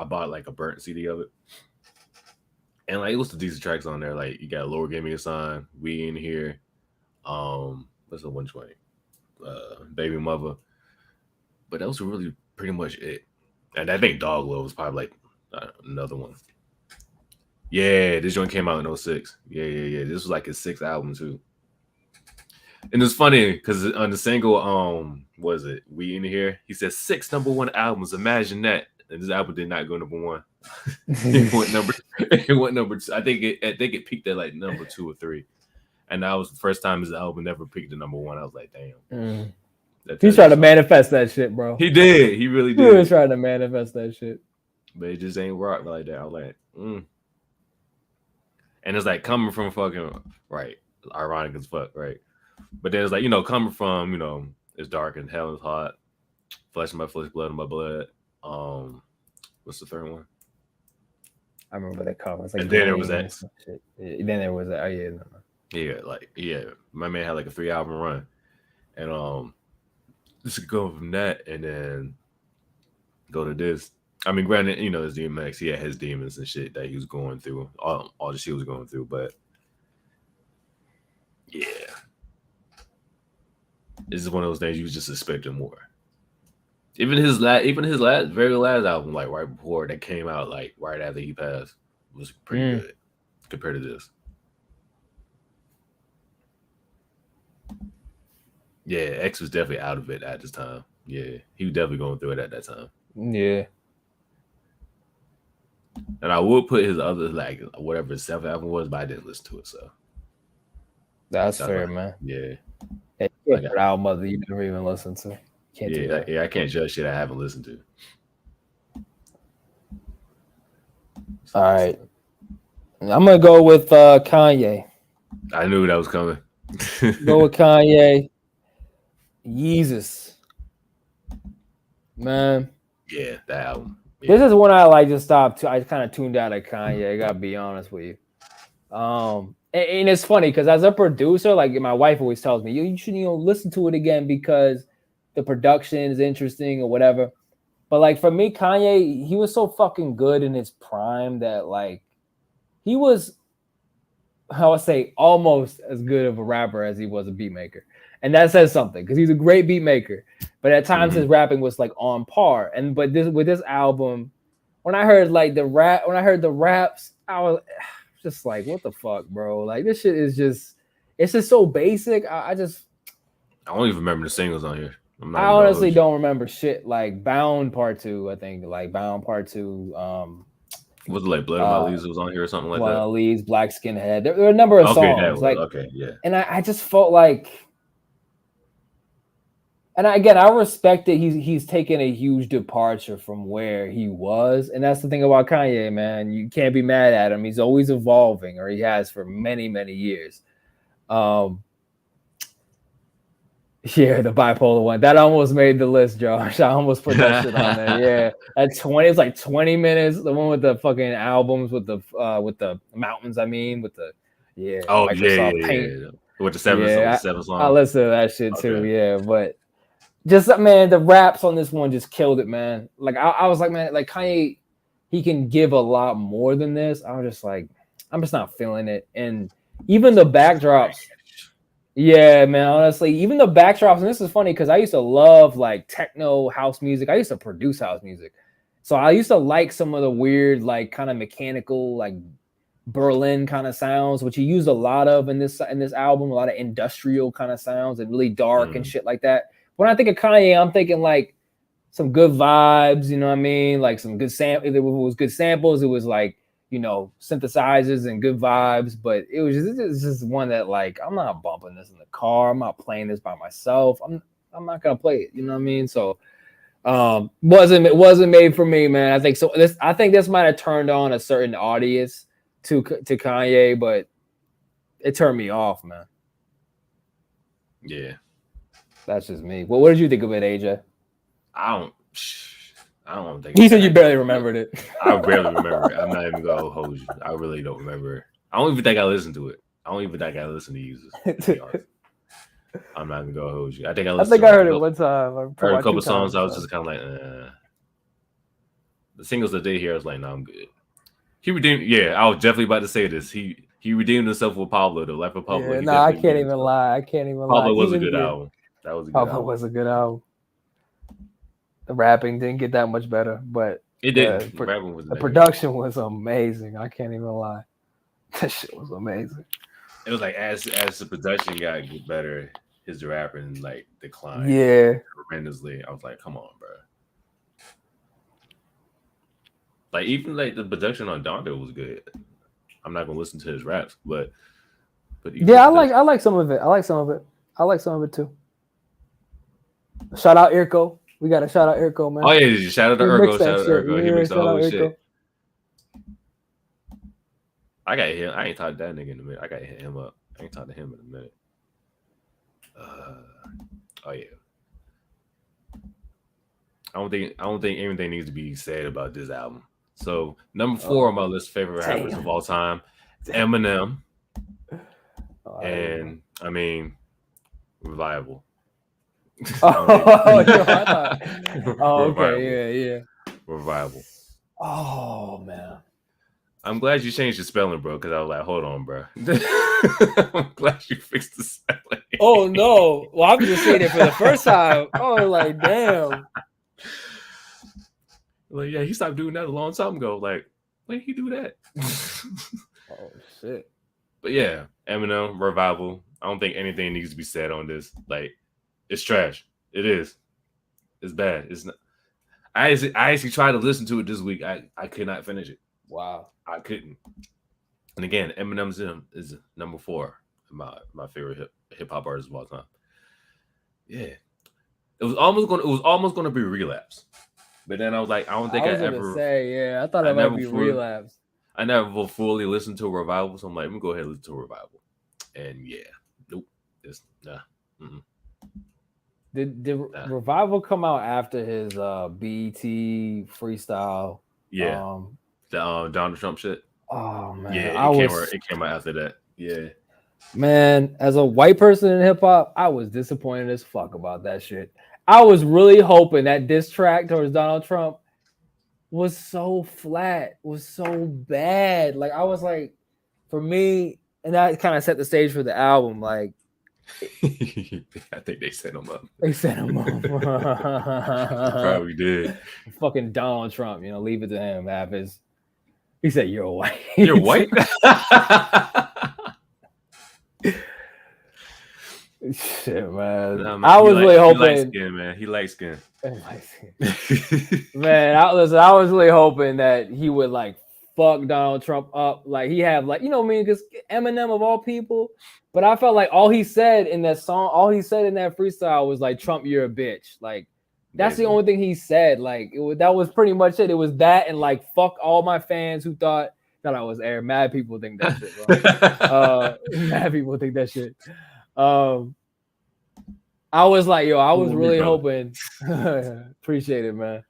bought like a burnt CD of it. And like it was the decent tracks on there. Like you got Lord Give Me a Sign, We In Here, what's the one joint? Baby Mother. But that was really pretty much it. And I think Dog Love was probably like another one. Yeah, this joint came out in 06. Yeah. This was like his 6th album too. And it's funny because on the single, what is it? We In Here, he says 6 number 1 albums. Imagine that. And this album did not go number 1. It went number 2. I think it peaked at like number 2 or 3. And that was the first time his album never peaked at number 1. I was like, damn. He's trying to manifest that shit, bro. He did. He really did. He was trying to manifest that shit. But it just ain't rock like that. I was like, And it's like coming from fucking, right, ironic as fuck, right? But then it's like, you know, coming from, you know, it's dark and hell is hot. Flesh in my flesh, blood in my blood. What's the third one? I remember that cover. Like, and then there was that. Shit. Then there was that. Oh yeah. No. Yeah, my man had like a 3-album run, and this is going from that and then go to this. I mean, granted, you know, it's DMX. He had his demons and shit that he was going through, all the shit he was going through, but yeah. It's just one of those things you just expecting more. Even his very last album, like right before that came out, like right after he passed, was pretty good compared to this. Yeah, X was definitely out of it at this time. Yeah, he was definitely going through it at that time. Yeah. And I would put his other, like, whatever his 7th album was, but I didn't listen to it, so. That's fair, man. Yeah. You can't put album other you never even listened to. Can't do that. Yeah, I can't judge shit I haven't listened to. All right. I'm going to go with Kanye. I knew that was coming. Go with Kanye. Yeezus. Man. Yeah, that album. Yeah. This is when I like just stopped. I kind of tuned out of Kanye. I gotta be honest with you. And it's funny because as a producer, like my wife always tells me, you should listen to it again because the production is interesting or whatever. But like for me, Kanye, he was so fucking good in his prime that like he was, how I say, almost as good of a rapper as he was a beat maker. And that says something because he's a great beat maker. But at times his rapping was like on par. With this album, when I heard the raps, I was just like, what the fuck, bro? Like this shit is it's just so basic. I don't even remember the singles on here. I honestly don't remember shit. Like Bound Part 2, I think. Like Bound Part 2. Was it like Blood on My Leaves was on here or something like that? Blood on My Leaves, Black Skinhead. There were a number of songs. And I just felt like. And I respect that he's taken a huge departure from where he was. And that's the thing about Kanye, man. You can't be mad at him. He's always evolving, or he has for many, many years. Yeah, the bipolar one. That almost made the list, Josh. I almost put that shit on there. Yeah. At 20, it's like 20 minutes. The one with the fucking albums with the mountains, with the Microsoft Paint. With the seven songs. I listen to that shit too, yeah. But just, man, the raps on this one just killed it, man. Like, I was like, man, like Kanye, he can give a lot more than this. I was just like, I'm just not feeling it. And even the backdrops, yeah, man, honestly, even the backdrops, and this is funny because I used to love like techno house music. I used to produce house music. So I used to like some of the weird, like kind of mechanical, like Berlin kind of sounds, which he used a lot of in this album, a lot of industrial kind of sounds and really dark and shit like that. When I think of Kanye, I'm thinking like some good vibes, you know what I mean? Like some good samples. If it was good samples, it was like, synthesizers and good vibes. But it was just one that like, I'm not bumping this in the car. I'm not playing this by myself. I'm not gonna play it. You know what I mean? So it wasn't made for me, man. I think so. I think this might have turned on a certain audience to Kanye, but it turned me off, man. Yeah. That's just me. Well, what did you think of it, AJ? I don't think. He said you barely remembered it. I barely remember it. I'm not even gonna hold you. I really don't remember it. I don't even think I listened to it. I don't even think I listened to Yeezus. I'm not even gonna hold you. I think I heard it one time. I heard a couple songs. I was just kind of like, The singles that they hear, I was like, no, I'm good. He redeemed. Yeah, I was definitely about to say this. He redeemed himself with Pablo, The Life of Pablo. Yeah, I can't even lie. Pablo was a good album. That was a good album. Pablo was a good album. The rapping didn't get that much better, but it did. The production was amazing. I can't even lie. That shit was amazing. It was like as the production got better, his rapping like declined. Yeah, tremendously. I was like, come on, bro. Like even like the production on Donda was good. I'm not gonna listen to his raps, but yeah, I like some of it. I like some of it too. Shout out Irko. We got to shout out Irko, man. Oh yeah, shout out to Irko. Shout out to Irko. He mixed the whole shit. I got him. I ain't talked to that nigga in a minute. I got to hit him up. I ain't talked to him in a minute. Oh yeah. I don't think anything needs to be said about this album. So number 4 on my list of favorite rappers of all time, Eminem. And I mean, Revival. Okay, yeah. Revival. Oh man. I'm glad you changed your spelling, bro, because I was like, hold on, bro. I'm glad you fixed the spelling. Oh no! Well, I'm just seeing it for the first time. Oh, like damn. Like, yeah, he stopped doing that a long time ago. Like, when did he do that? Oh shit. But yeah, Eminem Revival. I don't think anything needs to be said on this. Like, it's trash. It is. It's bad. It's not. I actually tried to listen to it this week. I could not finish it. Wow. I couldn't. And again, Eminem's is number 4, my favorite hip hop artist of all time. Yeah, it was almost gonna be Relapse, but then I was like, I don't think I was gonna ever say, yeah, I thought it might be Relapse. I never fully listened to a Revival, so I'm like, let me go ahead and listen to a Revival. And yeah, nope, it's nah. Mm-mm. Did Revival come out after his BET freestyle? Yeah, the Donald Trump shit. Oh man, yeah, it came out after that. Yeah, man, as a white person in hip hop, I was disappointed as fuck about that shit. I was really hoping that diss track towards Donald Trump was so flat, was so bad. Like I was like, for me, and that kind of set the stage for the album. Like, I think they set him up. They set him up. They probably did. Fucking Donald Trump, leave it to him. Have his. He said, "You're white." You're white. Shit, man. I was really hoping. He likes skin, man. He likes skin. Man, I was really hoping that he would like fuck Donald Trump up. Like he have like, because Eminem of all people. But I felt like all he said in that song, all he said in that freestyle was like, Trump, you're a bitch. Like that's the only thing he said. Like that was pretty much it. It was that and like fuck all my fans who thought that I was air. Mad people think that shit, bro. Mad people think that shit. I was like, I was really hoping. Appreciate it, man.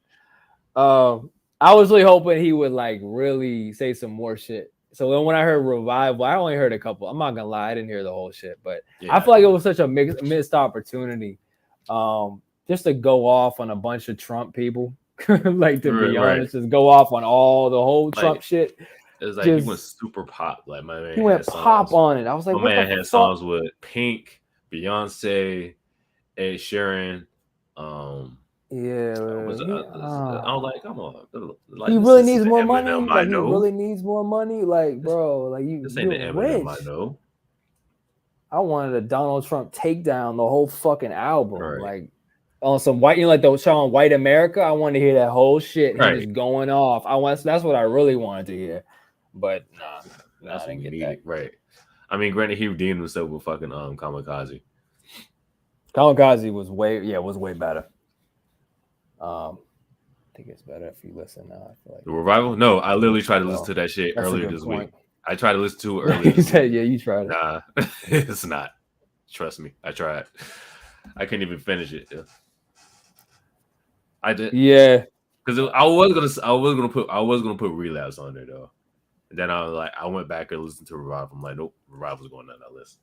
I was really hoping he would like really say some more shit. So then when I heard Revival, I only heard a couple. I'm not gonna lie, I didn't hear the whole shit, but I feel like it was such a missed opportunity, just to go off on a bunch of Trump people. Like to be honest, just go off on all the whole Trump shit. It was like he went super pop. Like my man, he went pop on it. I was like, my man had songs with Pink, Beyonce, Ed Sheeran. Yeah, I was like, come on. Like, he really needs more money. Like, he really needs more money. Like, bro, like this ain't the Eminem I know. I wanted a Donald Trump takedown the whole fucking album. Right. Like on some white, like the song White America. I wanted to hear that whole shit. Right. He was going off. That's what I really wanted to hear. But that's what we needed. Right. I mean, granted, he redeemed himself with fucking Kamikaze. Kamikaze was way better. I think it's better if you listen now. I feel like the Revival. No, I literally tried to listen to that shit earlier this week. I tried to listen to it earlier. You said, yeah, you tried it. Nah, it's not. Trust me, I tried. I couldn't even finish it. I did. Yeah, because I was gonna put Relapse on there though. And then I went back and listened to Revival. I'm like, nope, Revival's going on that list.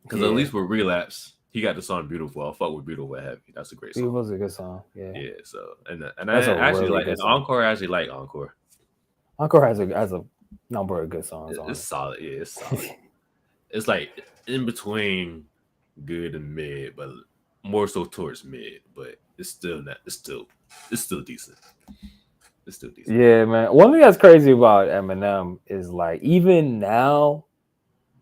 Because at least with Relapse, he got the song Beautiful. I'll fuck with Beautiful Heavy. That's a great song. It was a good song. Yeah. Yeah. So and I actually like it. Encore. I actually like Encore. Encore has a number of good songs. It's solid. Yeah, it's solid. It's like in between good and mid, but more so towards mid. But it's still not. It's still decent. It's still decent. Yeah, man. One thing that's crazy about Eminem is like even now,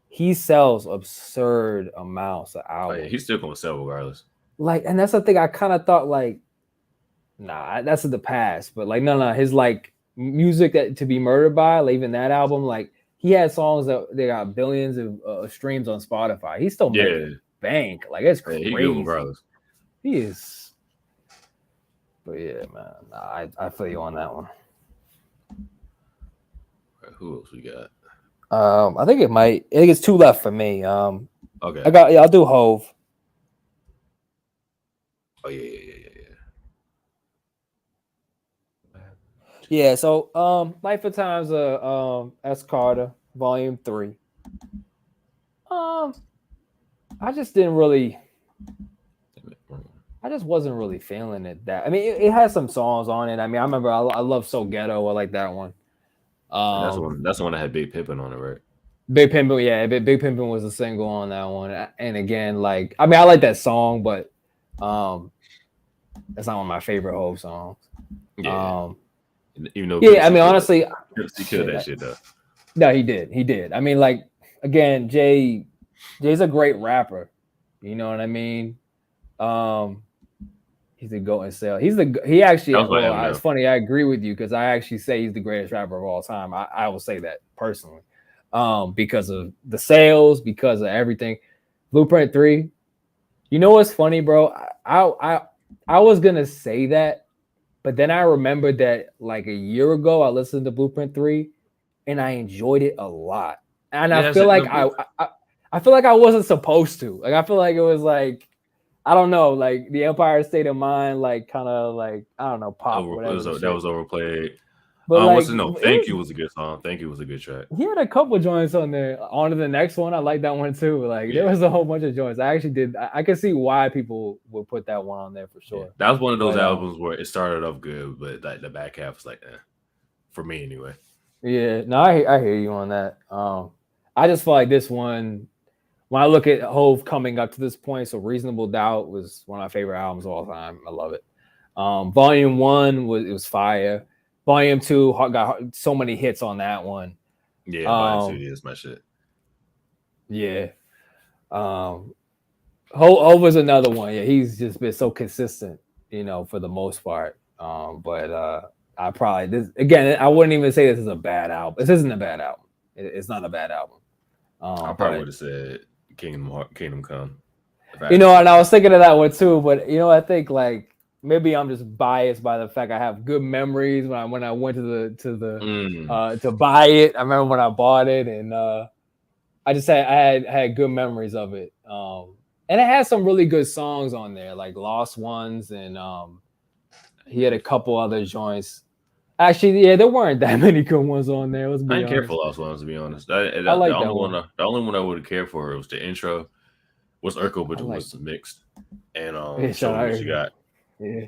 he sells absurd amounts of albums. Oh, yeah, he's still gonna sell regardless. Like, and that's the thing I kind of thought like, nah, that's in the past. But like, no, his like music that to be murdered by, like even that album, like he had songs that they got billions of streams on Spotify. He's still making bank. Like it's crazy. He good regardless. He is. But yeah, man, I feel you on that one. Right, who else we got? I think it's 2 left for me. Okay. I'll do Hove. Oh yeah. Yeah, so Life of Times S. Carter, Volume 3. I just wasn't really feeling it. I mean, it has some songs on it. I mean, I remember I love So Ghetto. I like that one. And that's the one that had Big Pimpin' on it, right? Big Pimpin', yeah, Big Pimpin' was a single on that one. And again, like, I mean, I like that song, but that's not one of my favorite Hov songs. Yeah. Even though yeah, I mean, honestly, he killed that shit though. No, he did. I mean, like, again, Jay's a great rapper. You know what I mean? He's the GOAT in sale. He actually. Well, it's funny. I agree with you because I actually say he's the greatest rapper of all time. I will say that personally, because of the sales, because of everything. Blueprint 3. You know what's funny, bro? I was gonna say that, but then I remembered that like a year ago I listened to Blueprint 3, and I enjoyed it a lot. And I feel like I feel like I wasn't supposed to. Like I feel like it was like, I don't know, like the Empire State of Mind, like kind of like, I don't know, pop or whatever. That was overplayed. But like, Thank You was a good song. Thank You was a good track. He had a couple joints on there. On to the next one, I like that one too. Like there was a whole bunch of joints. I actually did. I can see why people would put that one on there for sure. Yeah, that was one of those albums where it started off good, but like the back half was like, for me anyway. Yeah, no, I hear you on that. I just feel like this one, when I look at Hov coming up to this point, so Reasonable Doubt was one of my favorite albums of all time. I love it. Volume 1 was fire. Volume 2 got so many hits on that one. Yeah, Volume 2 is my shit. Yeah. Hov was another one. Yeah, he's just been so consistent, you know, for the most part. But I probably I wouldn't even say this is a bad album. This isn't a bad album. It's not a bad album. I probably would have said Kingdom Come. You know, and I was thinking of that one too, but you know, I think like maybe I'm just biased by the fact I have good memories when I went to buy it. I remember when I bought it, and I just had good memories of it. And it has some really good songs on there, like Lost Ones, and he had a couple other joints. Actually, yeah, there weren't that many good ones on there. I didn't care for Lost Ones, to be honest. I like that one. The only one I would have cared for was the intro. Was Urkel, but it was mixed. And Show Me What You Got. Yeah,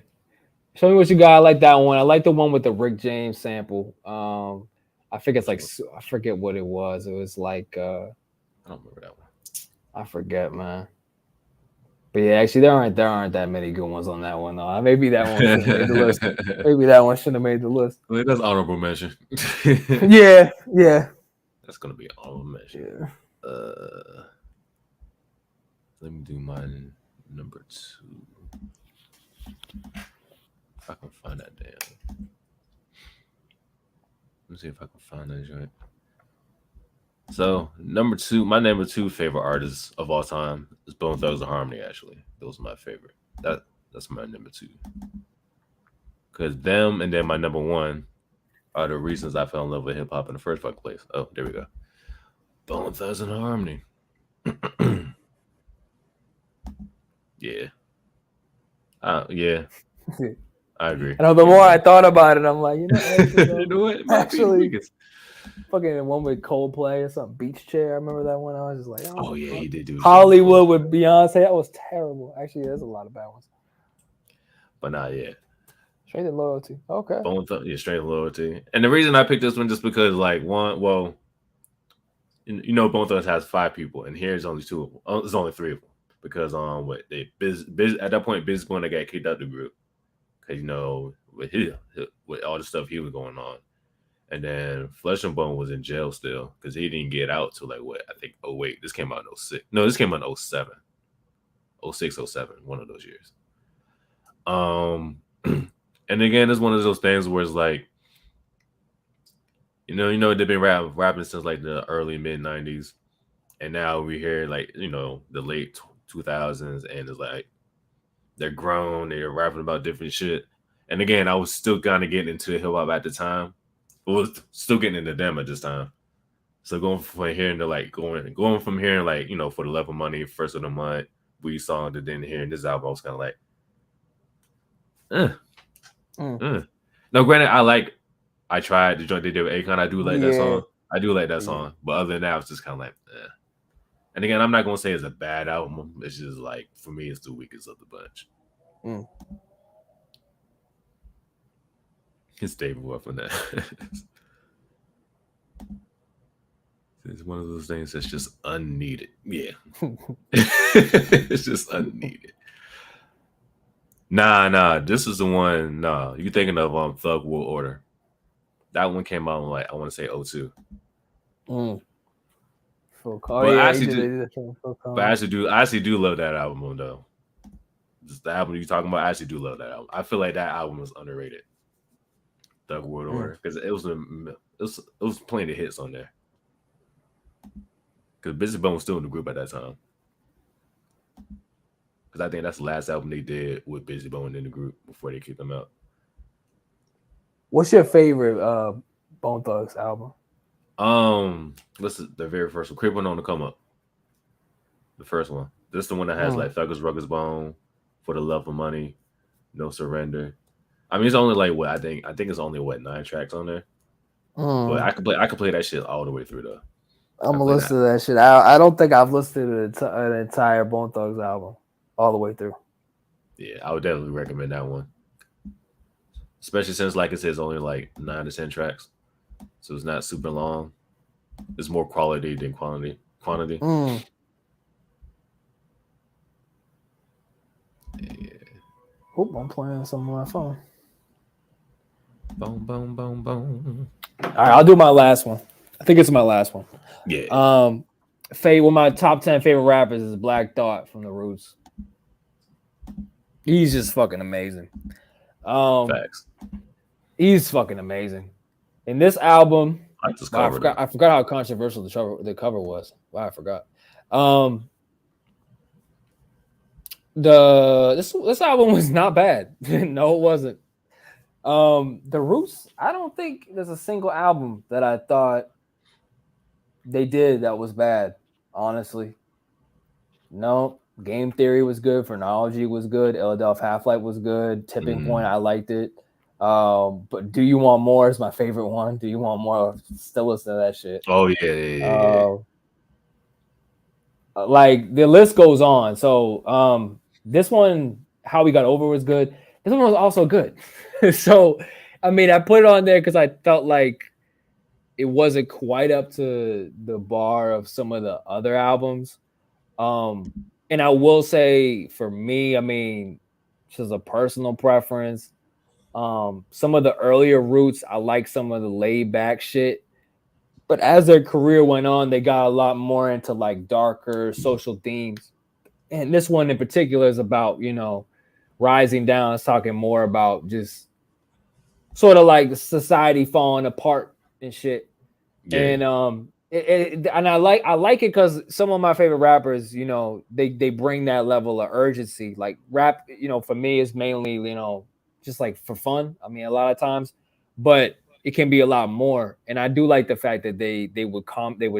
Show Me What You Got. I like that one. I like the one with the Rick James sample. I think it's like, I forget what it was. It was like I don't remember that one. I forget, man. But yeah, actually, there aren't that many good ones on that one though. Maybe that one should have made the list. Maybe that one shouldn't have made the list. I mean, that's honorable mention. yeah. That's gonna be honorable mention. Yeah. Let me do mine number 2. If I can find that damn. Let's see if I can find that joint. So my number 2 favorite artists of all time is Bone Thugs-n-Harmony. Actually, those are my favorite. That's my number 2. Because them and then my number 1 are the reasons I fell in love with hip hop in the first fucking place. Oh, there we go. Bone Thugs-n-Harmony. Yeah. Yeah. I agree. I know the more I thought about it, I'm like, you know what? Actually, fucking one with Coldplay or something, Beach Chair. I remember that one. I was just like, oh yeah, he did do Hollywood with Beyonce. That was terrible. Actually, there's a lot of bad ones. But nah, yeah. Strength and Loyalty. Okay. Strength and Loyalty. And the reason I picked this one just because, like, you know, Bone Thugs has 5 people, and here's only 2 of them. There's only 3 of them because at that point, Biz going to get kicked out the group because, you know, with all the stuff he was going on. And then Flesh and Bone was in jail still because he didn't get out till, like, I think 08. This came out in 06. No, this came out in 07. 06, 07, one of those years. And again, it's one of those things where it's like, you know, they've been rapping since like the early mid 90s. And now we hear like, you know, the late 2000s, and it's like they're grown, they're rapping about different shit. And again, I was still kind of getting into hip hop at the time. I was still getting into them at this time. So going from hearing to like going from hearing like, you know, For the Love of Money, First of the Month, We Song, to then hearing this album, I was kind of like, Now, granted, I tried the joint they did with Akon. I do like that song. I do like that song. But other than that, it's just kind of like, And again, I'm not going to say it's a bad album. It's just like, for me, it's the weakest of the bunch. It's David Wolf on that. It's one of those things that's just unneeded. Yeah. It's just unneeded. Nah. This is the one. Nah, you thinking of Thug World Order. That one came out in like I want to say 02. But I actually do love that album though. Just the album you talking about, I actually do love that album. I feel like that album was underrated. Thug World Order, because it was plenty of hits on there. Because Bizzy Bone was still in the group at that time. Because I think that's the last album they did with Bizzy Bone in the group before they kicked him out. What's your favorite Bone Thugs album? This is the very first one. Creeping on the Come Up. The first one. This is the one that has like Thuggers Ruggers Bone, For the Love of Money, No Surrender. I mean, it's only like what I think it's only 9 tracks on there. But I could play that shit all the way through though. I'm gonna listen to that shit. I don't think I've listened to an entire Bone Thugs album all the way through. Yeah, I would definitely recommend that one. Especially since, like it says, only like 9 to 10 tracks. So it's not super long. It's more quality than quantity. Yeah. Oop, I'm playing some on my phone. Boom, boom, boom, boom. All right, I'll do my last one. I think it's my last one. Yeah. One of my top 10 favorite rappers is Black Thought from The Roots. He's just fucking amazing. Facts. He's fucking amazing. In this album, I like this cover. I forgot how controversial the cover was. Wow, I forgot. This album was not bad. No, it wasn't. The Roots, I don't think there's a single album that I thought they did that was bad, honestly. No, Game Theory was good, Phrenology was good, Philadelphia Half-Life was good, Tipping Point, I liked it. But Do You Want More is my favorite one. Do You Want More? Still listen to that shit. Oh yeah. Like the list goes on. So this one, How We Got Over was good. This one was also good. So I mean, I put it on there because I felt like it wasn't quite up to the bar of some of the other albums. And I will say for me, I mean, just a personal preference. Some of the earlier Roots, I like some of the laid back shit. But as their career went on, they got a lot more into like darker social themes. And this one in particular is about, rising down. It's talking more about just sort of like society falling apart and shit. Yeah. And I like it because some of my favorite rappers, they bring that level of urgency. Like rap, for me is mainly, just like for fun. I mean, a lot of times, but it can be a lot more. And I do like the fact that they would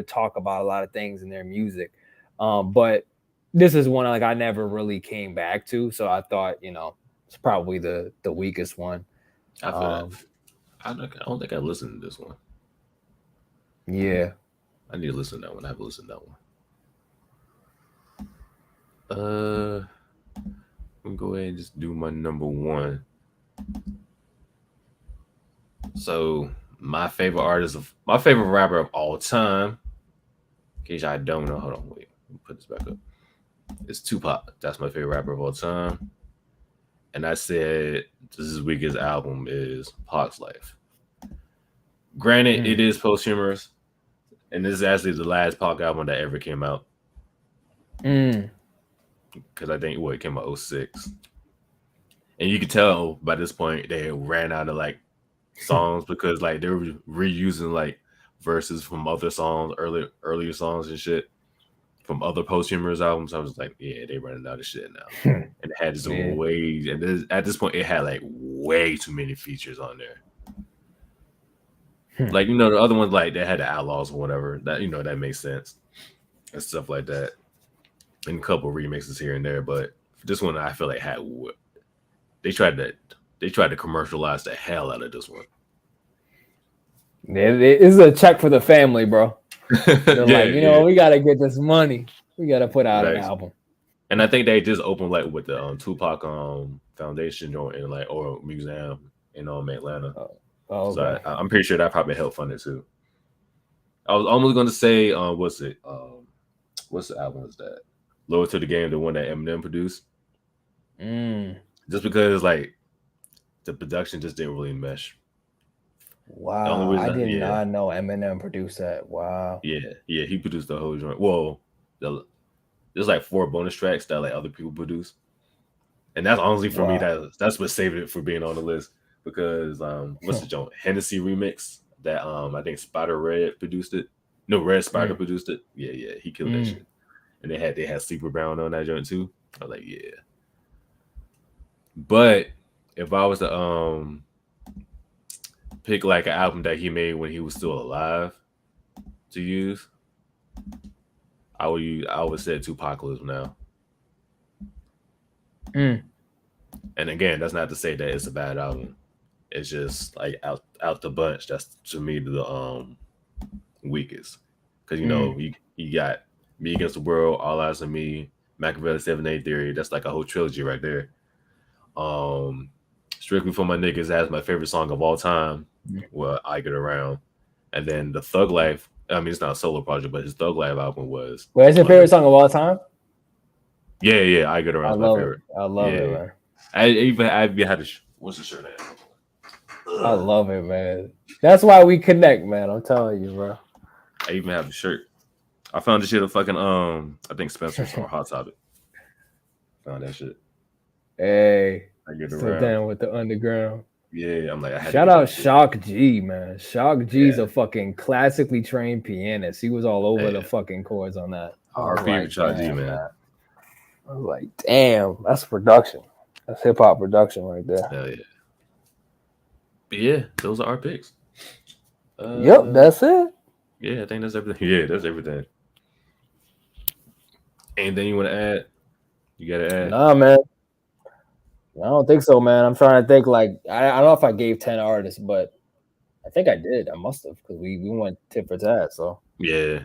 talk about a lot of things in their music. But this is one like I never really came back to. So I thought, it's probably the weakest one. I don't think I listened to this one. Yeah. I need to listen to that one. I haven't listened to that one. I'm gonna go ahead and just do my number one. So my favorite rapper of all time, in case I don't know, hold on, wait, let me put this back up. It's Tupac. That's my favorite rapper of all time. And I said this week's album is Pac's Life. Granted, it is posthumous, and this is actually the last Pac album that ever came out. Because I think it came out 06. And you could tell by this point they ran out of like songs because like they were reusing like verses from other songs, earlier songs and shit from other posthumous albums. I was like, yeah, they running out of shit now. And it had this way, and at this point it had like way too many features on there. Like, the other ones like they had the Outlaws or whatever. That that makes sense. And stuff like that. And a couple remixes here and there, but this one I feel like they tried to commercialize the hell out of this one. It is a check for the family, bro. They're we gotta get this money. We gotta put out an album. And I think they just opened like with the Tupac Foundation joint and like or museum in Atlanta. Okay. So I'm pretty sure that probably helped fund it too. I was almost going to say, what's it? What's the album is that? Lower to the Game, the one that Eminem produced. Just because like the production just didn't really mesh. The only Wow, I reason, did yeah, not know Eminem produced that. Wow. yeah, he produced the whole joint. Well, there's like 4 bonus tracks that like other people produce, and that's honestly for me Wow. that's what saved it for being on the list because what's the joint Hennessy remix that I think Spider Red produced it. No, Red Spider Mm. produced it. Yeah, he killed that shit. And they had Sleeper Brown on that joint too. I was like, yeah. But if I was to pick like an album that he made when he was still alive to use, I would say Tupacalypse Now. Mm. And again, that's not to say that it's a bad album. It's just like out the bunch. That's to me the weakest. Because you got Me Against the World, All Eyes on Me, Machiavelli 7 8 Theory. That's like a whole trilogy right there. Strictly for My Niggas has my favorite song of all time. Well, I Get Around. And then the Thug Life. I mean, it's not a solo project, but his Thug Life album was. What's your favorite song of all time? Yeah, I Get Around is my favorite. I love it, man. I even had a what's the shirt at? I love it, man. That's why we connect, man. I'm telling you, bro. I even have the shirt. I found the shit at fucking I think Spencer's or Hot Topic. Found that shit. Hey, I Get still Around. down with the underground. Yeah, I'm like, I had shout out Shock G, man. Shock G's a fucking classically trained pianist. He was all over the fucking chords on that. RP Shock G, man. I was like, damn, that's production. That's hip hop production right there. Hell yeah. But yeah, those are our picks. Yep, that's it. Yeah, I think that's everything. Yeah, that's everything. Anything you want to add? You got to add? Nah, man. I don't think so, man. I'm trying to think. Like, I don't know if I gave 10 artists, but I think I did. I must have because we went tit for tat. So yeah.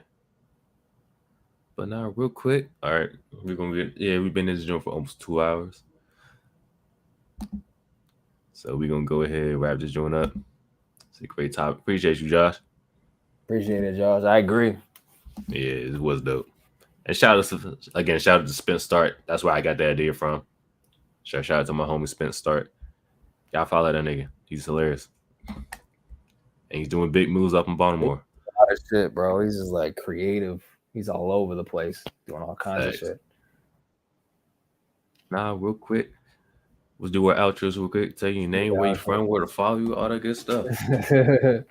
But now, real quick. All right, we've been in this joint for almost 2 hours. So we're gonna go ahead and wrap this joint up. It's a great topic. Appreciate you, Josh. Appreciate it, Josh. I agree. Yeah, it was dope. And shout out to Spence Start. That's where I got the idea from. Shout out to my homie Spence Start. Y'all follow that nigga. He's hilarious. And he's doing big moves up in Baltimore. A lot of shit, bro. He's just like creative. He's all over the place doing all kinds of shit. Nah, real quick. Let's do our outros real quick. Tell you your name, where you from, where to follow you, all that good stuff. It's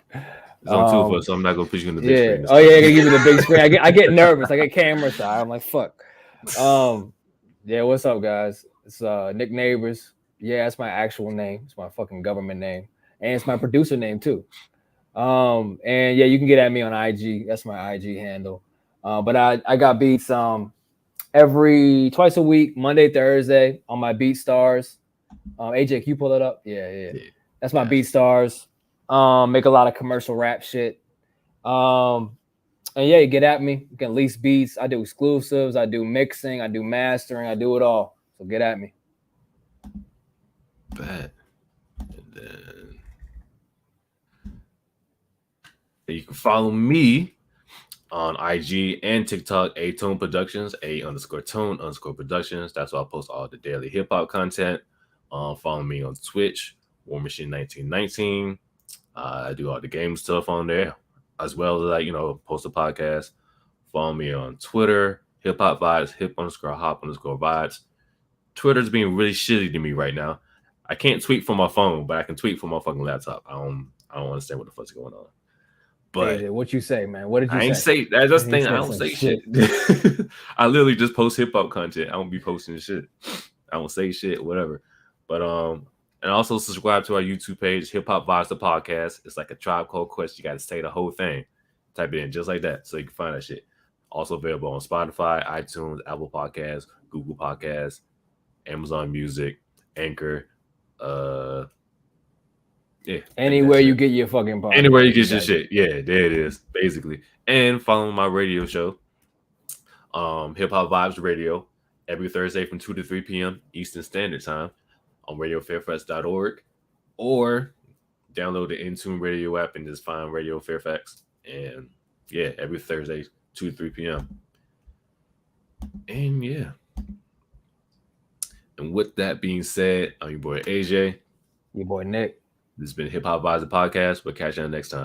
on 2 of us, so I'm not gonna put you in the big screen. Oh yeah, I gotta give you the big screen. I get nervous. I get camera shy. I'm like, fuck. Yeah, what's up, guys? It's Nick Neighbors. Yeah, that's my actual name. It's my fucking government name, and it's my producer name too. And yeah, you can get at me on IG. That's my IG handle. But I got beats twice a week, Monday, Thursday on my BeatStars. AJ, can you pull that up? Yeah. That's my BeatStars. Make a lot of commercial rap shit. And yeah, you get at me. You can lease beats. I do exclusives. I do mixing. I do mastering. I do it all. So get at me. Bet. And then you can follow me on IG and TikTok, A-Tone Productions, A_Tone_Productions. That's where I post all the daily hip hop content. Follow me on Twitch, War Machine 1919. I do all the game stuff on there, as well as post a podcast. Follow me on Twitter, Hip Hop Vibes, hip_hop_vibes. Twitter's being really shitty to me right now. I can't tweet from my phone, but I can tweet from my fucking laptop. I don't understand what the fuck's going on. But AJ, what you say, man? What did you say? I ain't say that's just thing. I don't say shit. I literally just post hip hop content. I don't be posting shit. I don't say shit, whatever. But and also subscribe to our YouTube page, Hip Hop Vibes the Podcast. It's like a Tribe Called Quest. You got to say the whole thing. Type it in just like that, so you can find that shit. Also available on Spotify, iTunes, Apple Podcasts, Google Podcasts, Amazon Music, Anchor. Yeah. Anywhere you get your fucking podcast. Anywhere you get your shit. Yeah, there it is, basically. And follow my radio show, Hip Hop Vibes Radio, every Thursday from 2 to 3 p.m. Eastern Standard Time on RadioFairfax.org, or download the Intune Radio app and just find Radio Fairfax. And Yeah, every Thursday, 2 to 3 p.m. And yeah. And with that being said, I'm your boy AJ. Your boy Nick. This has been Hip Hop Advisor Podcast. We'll catch you next time.